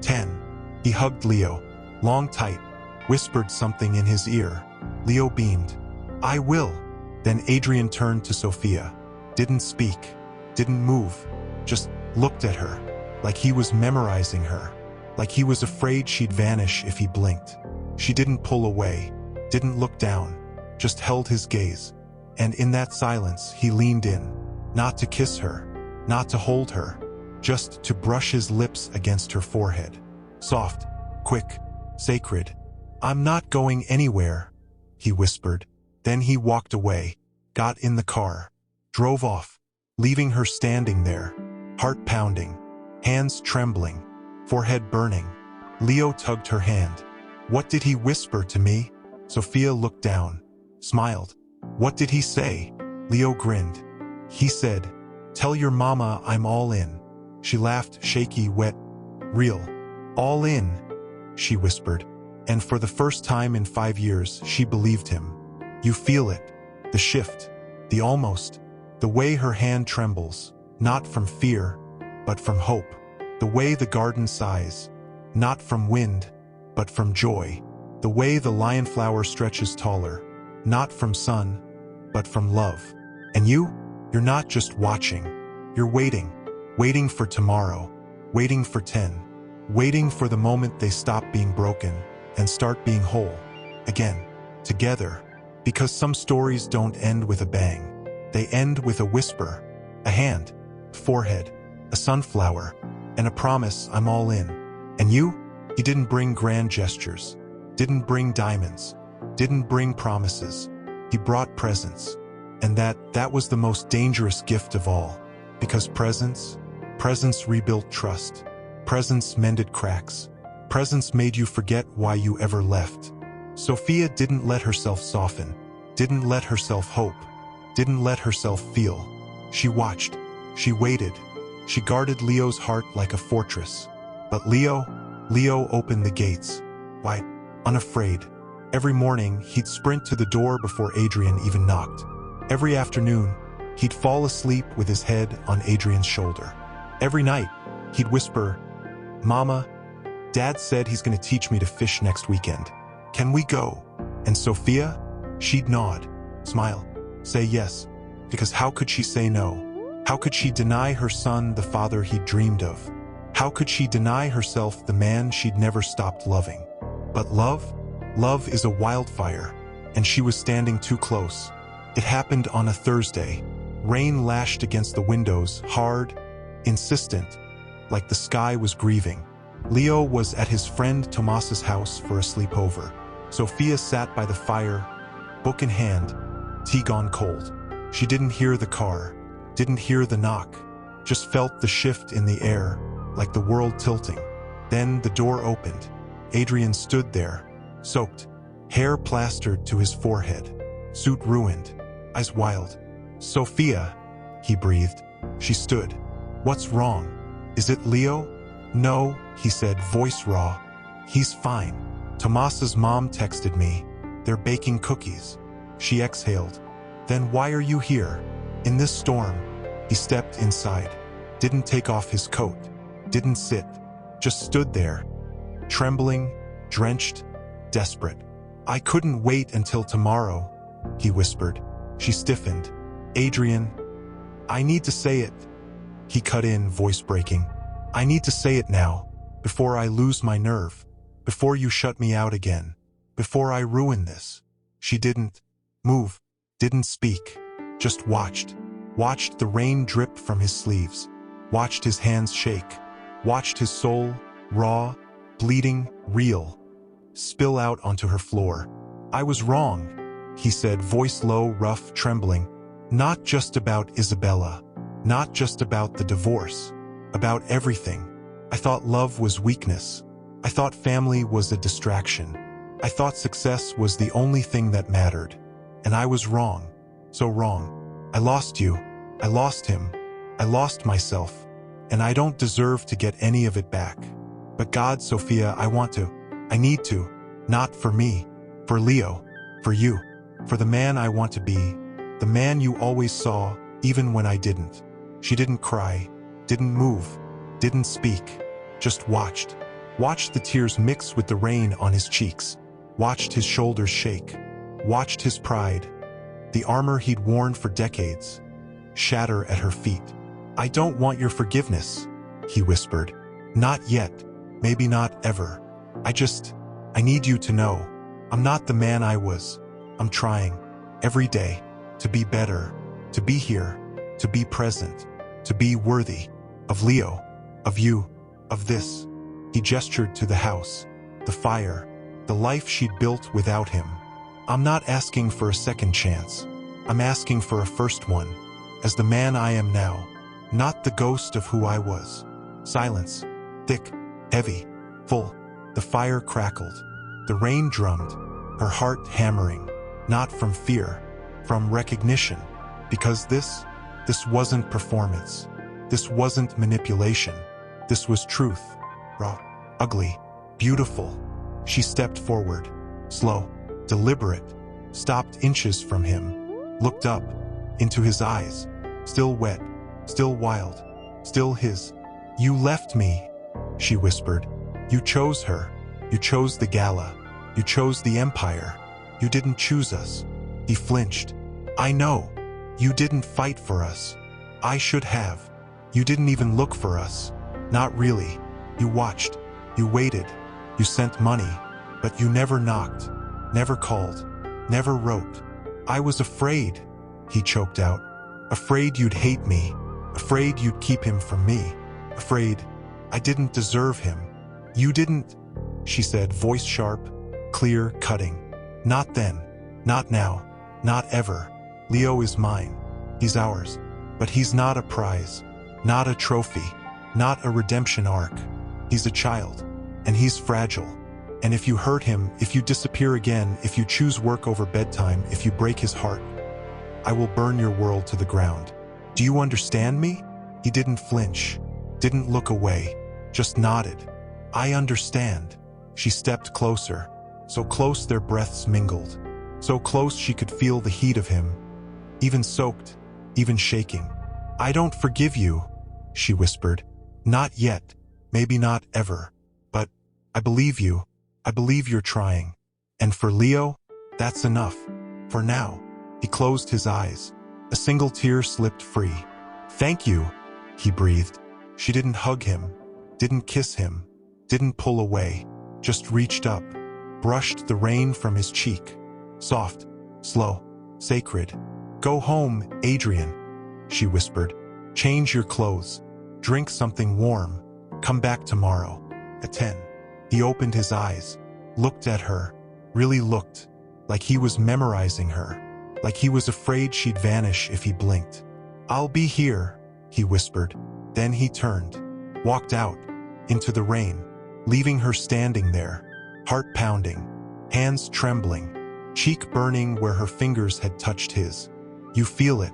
10. He hugged Leo, long, tight, whispered something in his ear. Leo beamed. I will. Then Adrian turned to Sophia, didn't speak, didn't move, just looked at her, like he was memorizing her, like he was afraid she'd vanish if he blinked. She didn't pull away, didn't look down, just held his gaze. And in that silence, he leaned in, not to kiss her, not to hold her, just to brush his lips against her forehead. Soft, quick, sacred. I'm not going anywhere, he whispered. Then he walked away, got in the car, drove off, leaving her standing there, heart pounding, hands trembling, forehead burning. Leo tugged her hand. What did he whisper to me? Sophia looked down, smiled. What did he say? Leo grinned. He said, tell your mama I'm all in. She laughed, shaky, wet, real. All in, she whispered. And for the first time in 5 years, she believed him. You feel it, the shift, the almost, the way her hand trembles, not from fear, but from hope. The way the garden sighs, not from wind, but from joy. The way the lion flower stretches taller, not from sun, but from love. And you're not just watching, you're waiting. Waiting for tomorrow, waiting for 10, waiting for the moment they stop being broken and start being whole. Again, together. Because some stories don't end with a bang. They end with a whisper, a hand, a forehead, a sunflower, and a promise I'm all in. And he didn't bring grand gestures, didn't bring diamonds, didn't bring promises. He brought presents. And that was the most dangerous gift of all. Because presents rebuilt trust. Presents mended cracks. Presents made you forget why you ever left. Sophia didn't let herself soften, didn't let herself hope, didn't let herself feel. She watched, she waited, she guarded Leo's heart like a fortress. But Leo opened the gates, wide, unafraid. Every morning, he'd sprint to the door before Adrian even knocked. Every afternoon, he'd fall asleep with his head on Adrian's shoulder. Every night, he'd whisper, "Mama, Dad said he's going to teach me to fish next weekend. Can we go?" And Sophia? She'd nod, smile, say yes, because how could she say no? How could she deny her son the father he'd dreamed of? How could she deny herself the man she'd never stopped loving? But love is a wildfire, and she was standing too close. It happened on a Thursday. Rain lashed against the windows, hard, insistent, like the sky was grieving. Leo was at his friend Tomas's house for a sleepover. Sophia sat by the fire, book in hand, tea gone cold. She didn't hear the car, didn't hear the knock, just felt the shift in the air, like the world tilting. Then the door opened. Adrian stood there, soaked, hair plastered to his forehead, suit ruined, eyes wild. "Sophia," he breathed. She stood. "What's wrong? Is it Leo?" "No," he said, voice raw. "He's fine. Tomas's mom texted me. They're baking cookies." She exhaled. "Then why are you here? In this storm?" He stepped inside, didn't take off his coat, didn't sit, just stood there, trembling, drenched, desperate. "I couldn't wait until tomorrow," he whispered. She stiffened. "Adrian, I need to say it." He cut in, voice breaking. "I need to say it now, before I lose my nerve, before you shut me out again, before I ruin this." She didn't move, didn't speak, just watched the rain drip from his sleeves, watched his hands shake, watched his soul, raw, bleeding, real, spill out onto her floor. "I was wrong," he said, voice low, rough, trembling. "Not just about Isabella, not just about the divorce, about everything. I thought love was weakness. I thought family was a distraction. I thought success was the only thing that mattered. And I was wrong, so wrong. I lost you, I lost him, I lost myself, and I don't deserve to get any of it back. But God, Sophia, I need to, not for me, for Leo, for you, for the man I want to be, the man you always saw, even when I didn't." She didn't cry, didn't move, didn't speak, just watched the tears mix with the rain on his cheeks, watched his shoulders shake, watched his pride, the armor he'd worn for decades, shatter at her feet. "I don't want your forgiveness," he whispered. "Not yet, maybe not ever. I need you to know, I'm not the man I was. I'm trying, every day, to be better, to be here, to be present, to be worthy of Leo, of you, of this." He gestured to the house, the fire, the life she'd built without him. "I'm not asking for a second chance. I'm asking for a first one, as the man I am now, not the ghost of who I was." Silence, thick, heavy, full. The fire crackled. The rain drummed, her heart hammering, not from fear, from recognition, because this wasn't performance. This wasn't manipulation. This was truth, raw, ugly, beautiful. She stepped forward, slow, deliberate, stopped inches from him, looked up, into his eyes, still wet, still wild, still his. "You left me," she whispered. "You chose her. You chose the gala. You chose the empire. You didn't choose us." He flinched. "I know. You didn't fight for us. I should have. You didn't even look for us. Not really. You watched. You waited. You sent money. But you never knocked. Never called. Never wrote. I was afraid," he choked out. "Afraid you'd hate me. Afraid you'd keep him from me. Afraid I didn't deserve him. You didn't," she said, voice sharp, clear, cutting. "Not then. Not now. Not ever. Leo is mine. He's ours. But he's not a prize. Not a trophy. Not a redemption arc. He's a child. And he's fragile. And if you hurt him, if you disappear again, if you choose work over bedtime, if you break his heart, I will burn your world to the ground. Do you understand me? He didn't flinch. Didn't look away. Just nodded. I understand. She stepped closer. So close their breaths mingled. So close she could feel the heat of him. Even soaked. Even shaking. I don't forgive you, she whispered. Not yet. Maybe not ever. But I believe you. I believe you're trying. And for Leo, that's enough. For now. He closed his eyes. A single tear slipped free. Thank you, he breathed. She didn't hug him. Didn't kiss him. Didn't pull away. Just reached up. Brushed the rain from his cheek. Soft. Slow. Sacred. Go home, Adrian, she whispered. Change your clothes. Drink something warm. Come back tomorrow. At 10. He opened his eyes. Looked at her. Really looked. Like he was memorizing her. Like he was afraid she'd vanish if he blinked. I'll be here, he whispered. Then he turned. Walked out. Into the rain. Leaving her standing there. Heart pounding. Hands trembling. Cheek burning where her fingers had touched his. You feel it.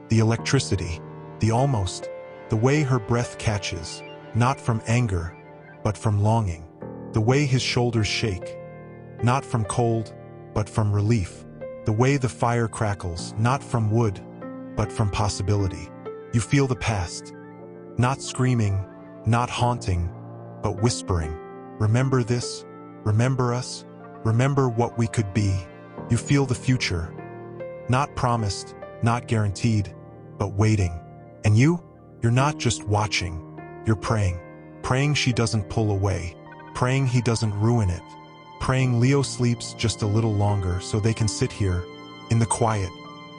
The electricity. The almost. The way her breath catches. Not from anger, but from longing. The way his shoulders shake. Not from cold, but from relief. The way the fire crackles, not from wood, but from possibility. You feel the past. Not screaming, not haunting, but whispering. Remember this? Remember us? Remember what we could be. You feel the future. Not promised, not guaranteed, but waiting. And you're not just watching. You're praying. Praying she doesn't pull away. Praying he doesn't ruin it. Praying Leo sleeps just a little longer so they can sit here, in the quiet,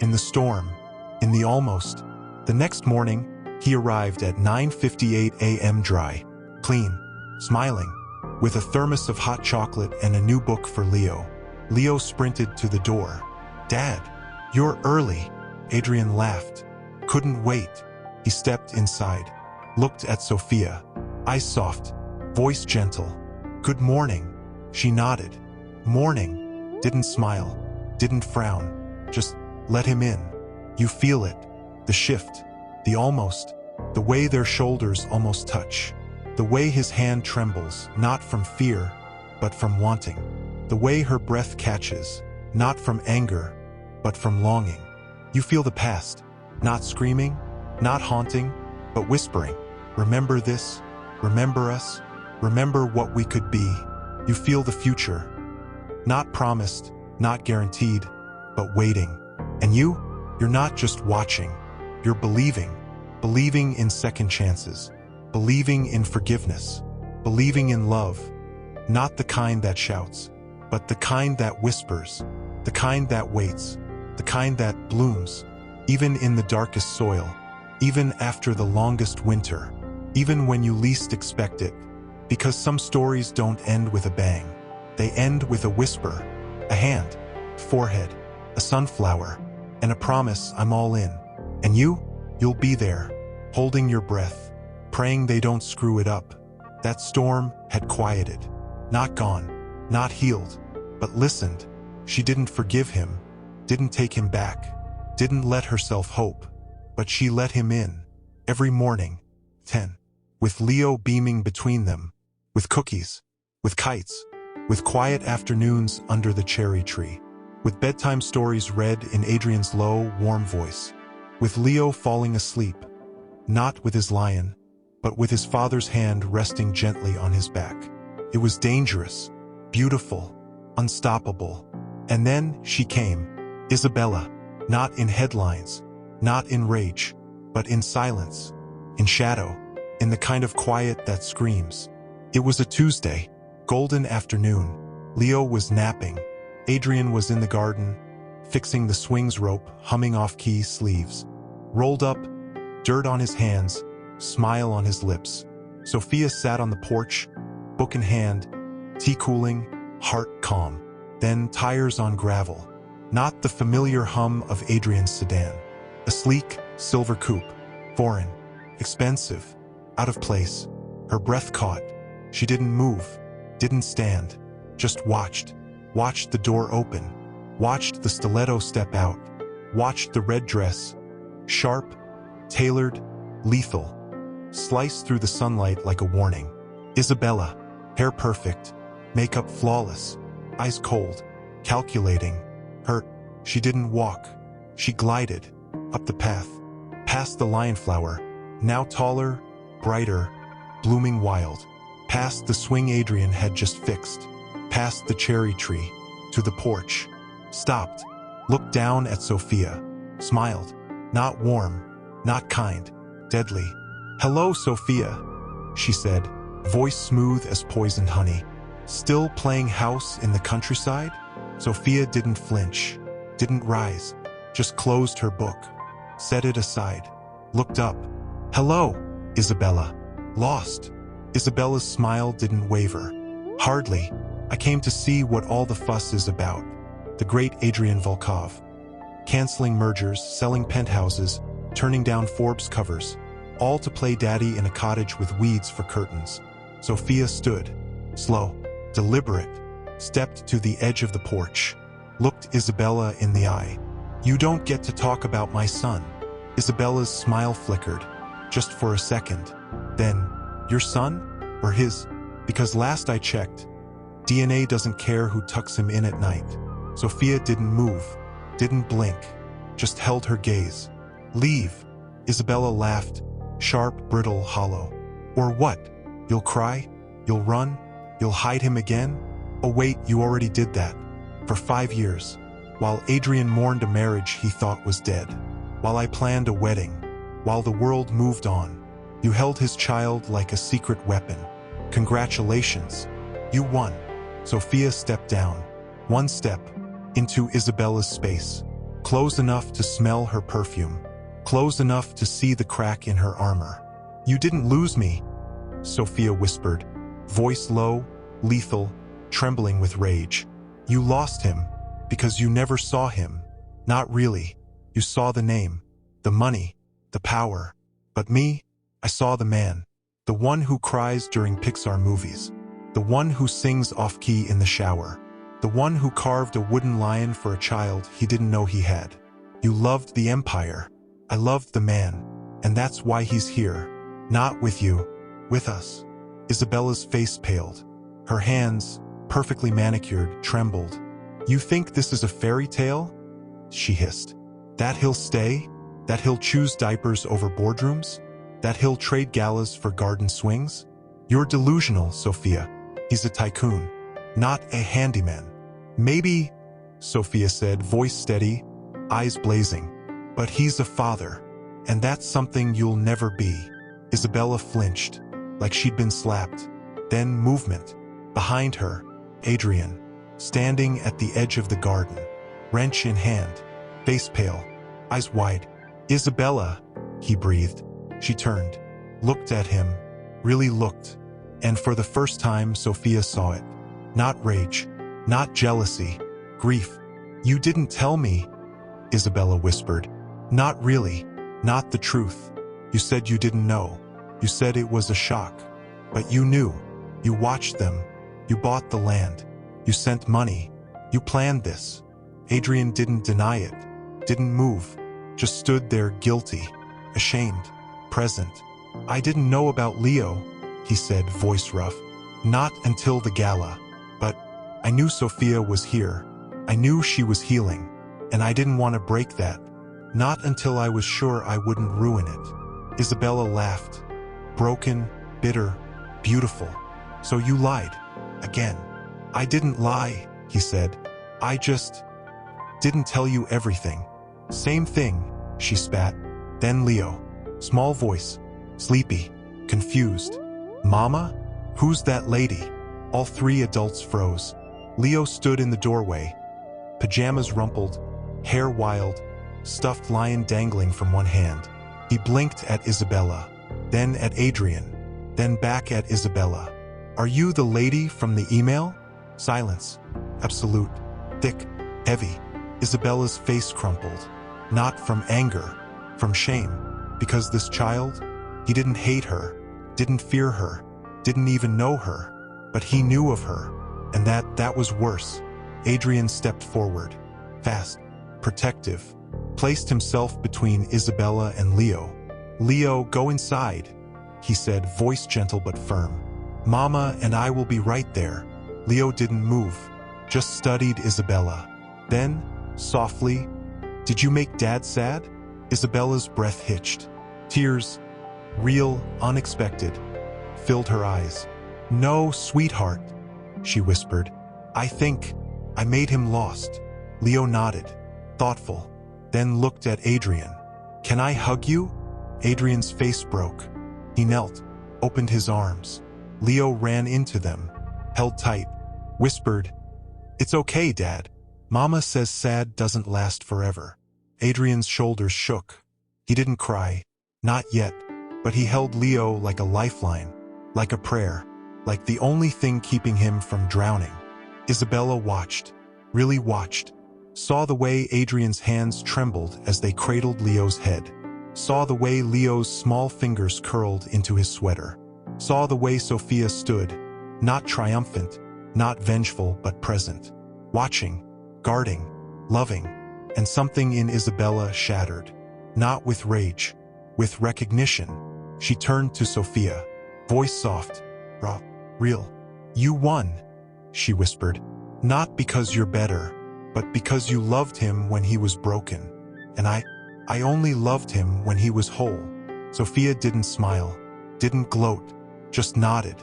in the storm, in the almost. The next morning, he arrived at 9:58 a.m. dry, clean, smiling, with a thermos of hot chocolate and a new book for Leo. Leo sprinted to the door. Dad, you're early. Adrian laughed. Couldn't wait. He stepped inside. Looked at Sophia. Eyes soft. Voice gentle. Good morning. She nodded. Morning. Didn't smile. Didn't frown. Just let him in. You feel it. The shift. The almost. The way their shoulders almost touch. The way his hand trembles, not from fear, but from wanting. The way her breath catches, not from anger, but from longing. You feel the past. Not screaming, not haunting, but whispering. Remember this? Remember us? Remember what we could be. You feel the future. Not promised, not guaranteed, but waiting. And you're not just watching. You're believing. Believing in second chances. Believing in forgiveness. Believing in love. Not the kind that shouts, but the kind that whispers. The kind that waits. The kind that blooms. Even in the darkest soil. Even after the longest winter. Even when you least expect it. Because some stories don't end with a bang. They end with a whisper, a hand, forehead, a sunflower, and a promise I'm all in. And you'll be there, holding your breath, praying they don't screw it up. That storm had quieted, not gone, not healed, but listened. She didn't forgive him, didn't take him back, didn't let herself hope, but she let him in. Every morning, 10, with Leo beaming between them, with cookies, with kites, with quiet afternoons under the cherry tree, with bedtime stories read in Adrian's low, warm voice, with Leo falling asleep, not with his lion, but with his father's hand resting gently on his back. It was dangerous, beautiful, unstoppable. And then she came, Isabella, not in headlines, not in rage, but in silence, in shadow, in the kind of quiet that screams. It was a Tuesday, golden afternoon. Leo was napping. Adrian was in the garden, fixing the swings rope, humming off-key sleeves. Rolled up, dirt on his hands, smile on his lips. Sophia sat on the porch, book in hand, tea cooling, heart calm. Then tires on gravel. Not the familiar hum of Adrian's sedan. A sleek, silver coupe. Foreign. Expensive. Out of place. Her breath caught. She didn't move. Didn't stand. Just watched. Watched the door open. Watched the stiletto step out. Watched the red dress. Sharp, tailored, lethal. Sliced through the sunlight like a warning. Isabella. Hair perfect. Makeup flawless. Eyes cold. Calculating. Hurt. She didn't walk. She glided. Up the path. Past the lion flower. Now taller, brighter, blooming wild. Past the swing Adrian had just fixed. Past the cherry tree. To the porch. Stopped. Looked down at Sophia. Smiled. Not warm. Not kind. Deadly. "Hello, Sophia," she said, voice smooth as poisoned honey. "Still playing house in the countryside?" Sophia didn't flinch. Didn't rise. Just closed her book. Set it aside. Looked up. "Hello, Isabella." "Lost?" Isabella's smile didn't waver. "Hardly. I came to see what all the fuss is about." The great Adrian Volkov. Canceling mergers, selling penthouses, turning down Forbes covers. All to play daddy in a cottage with weeds for curtains. Sophia stood. Slow. Deliberate. Stepped to the edge of the porch. Looked Isabella in the eye. "You don't get to talk about my son." Isabella's smile flickered. Just for a second. Then, "Your son? Or his? Because last I checked, DNA doesn't care who tucks him in at night." Sophia didn't move. Didn't blink. Just held her gaze. "Leave." Isabella laughed. Sharp, brittle, hollow. "Or what? You'll cry? You'll run? You'll hide him again? Oh wait, you already did that. For 5 years. While Adrian mourned a marriage he thought was dead. While I planned a wedding. While the world moved on. You held his child like a secret weapon. Congratulations. You won." Sophia stepped down. One step. Into Isabella's space. Close enough to smell her perfume. Close enough to see the crack in her armor. "You didn't lose me," Sophia whispered. Voice low, lethal, trembling with rage. "You lost him. Because you never saw him. Not really. You saw the name. The money. The power. But me? I saw the man. The one who cries during Pixar movies. The one who sings off-key in the shower. The one who carved a wooden lion for a child he didn't know he had. You loved the empire. I loved the man. And that's why he's here. Not with you. With us." Isabella's face paled. Her hands, perfectly manicured, trembled. "You think this is a fairy tale?" she hissed. "That he'll stay? That he'll choose diapers over boardrooms? That he'll trade galas for garden swings? You're delusional, Sophia. He's a tycoon. Not a handyman." "Maybe," Sophia said, voice steady, eyes blazing. "But he's a father. And that's something you'll never be." Isabella flinched, like she'd been slapped. Then movement. Behind her, Adrian, standing at the edge of the garden, wrench in hand, face pale, eyes wide. "Isabella," he breathed. She turned, looked at him, really looked. And for the first time, Sophia saw it. Not rage, not jealousy, grief. "You didn't tell me," Isabella whispered. "Not really, not the truth. You said you didn't know. You said it was a shock. But you knew. You watched them. You bought the land. You sent money. You planned this." Adrian didn't deny it, didn't move, just stood there guilty, ashamed, present. "I didn't know about Leo," he said, voice rough. "Not until the gala. But I knew Sophia was here. I knew she was healing. And I didn't want to break that. Not until I was sure I wouldn't ruin it." Isabella laughed. Broken, bitter, beautiful. "So you lied. Again." "I didn't lie," he said. "I just didn't tell you everything." "Same thing," she spat. Then Leo. Small voice. Sleepy. Confused. "Mama? Who's that lady?" All three adults froze. Leo stood in the doorway. Pajamas rumpled, hair wild, stuffed lion dangling from one hand. He blinked at Isabella, then at Adrian, then back at Isabella. "Are you the lady from the email?" Silence. Absolute. Thick. Heavy. Isabella's face crumpled. Not from anger, from shame. Because this child, he didn't hate her, didn't fear her, didn't even know her, but he knew of her, and that was worse. Adrian stepped forward, fast, protective, placed himself between Isabella and Leo. "Leo, go inside," he said, voice gentle but firm. "Mama and I will be right there." Leo didn't move, just studied Isabella. Then, softly, "Did you make Dad sad?" Isabella's breath hitched. Tears, real, unexpected, filled her eyes. "No, sweetheart," she whispered. I think I made him lost." Leo nodded, thoughtful, then looked at Adrian. "Can I hug you?" Adrian's face broke. He knelt, opened his arms. Leo ran into them, held tight, whispered, "It's okay, Dad. Mama says sad doesn't last forever." Adrian's shoulders shook. He didn't cry, not yet, but he held Leo like a lifeline, like a prayer, like the only thing keeping him from drowning. Isabella watched, really watched, saw the way Adrian's hands trembled as they cradled Leo's head, saw the way Leo's small fingers curled into his sweater, saw the way Sophia stood, not triumphant, not vengeful but present, watching, guarding, loving, and something in Isabella shattered. Not with rage, with recognition. She turned to Sophia, voice soft, raw, real. "You won," she whispered. "Not because you're better, but because you loved him when he was broken. And I only loved him when he was whole." Sophia didn't smile, didn't gloat, just nodded.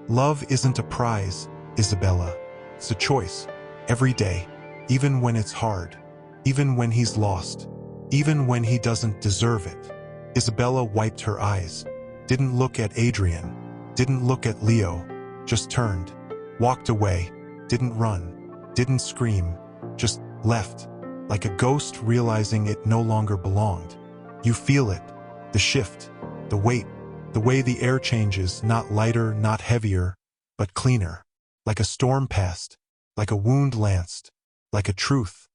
"Love isn't a prize, Isabella. It's a choice. Every day, even when it's hard, even when he's lost, even when he doesn't deserve it." Isabella wiped her eyes, didn't look at Adrian, didn't look at Leo, just turned, walked away, didn't run, didn't scream, just left, like a ghost realizing it no longer belonged. You feel it, the shift, the weight, the way the air changes, not lighter, not heavier, but cleaner, like a storm passed, like a wound lanced, like a truth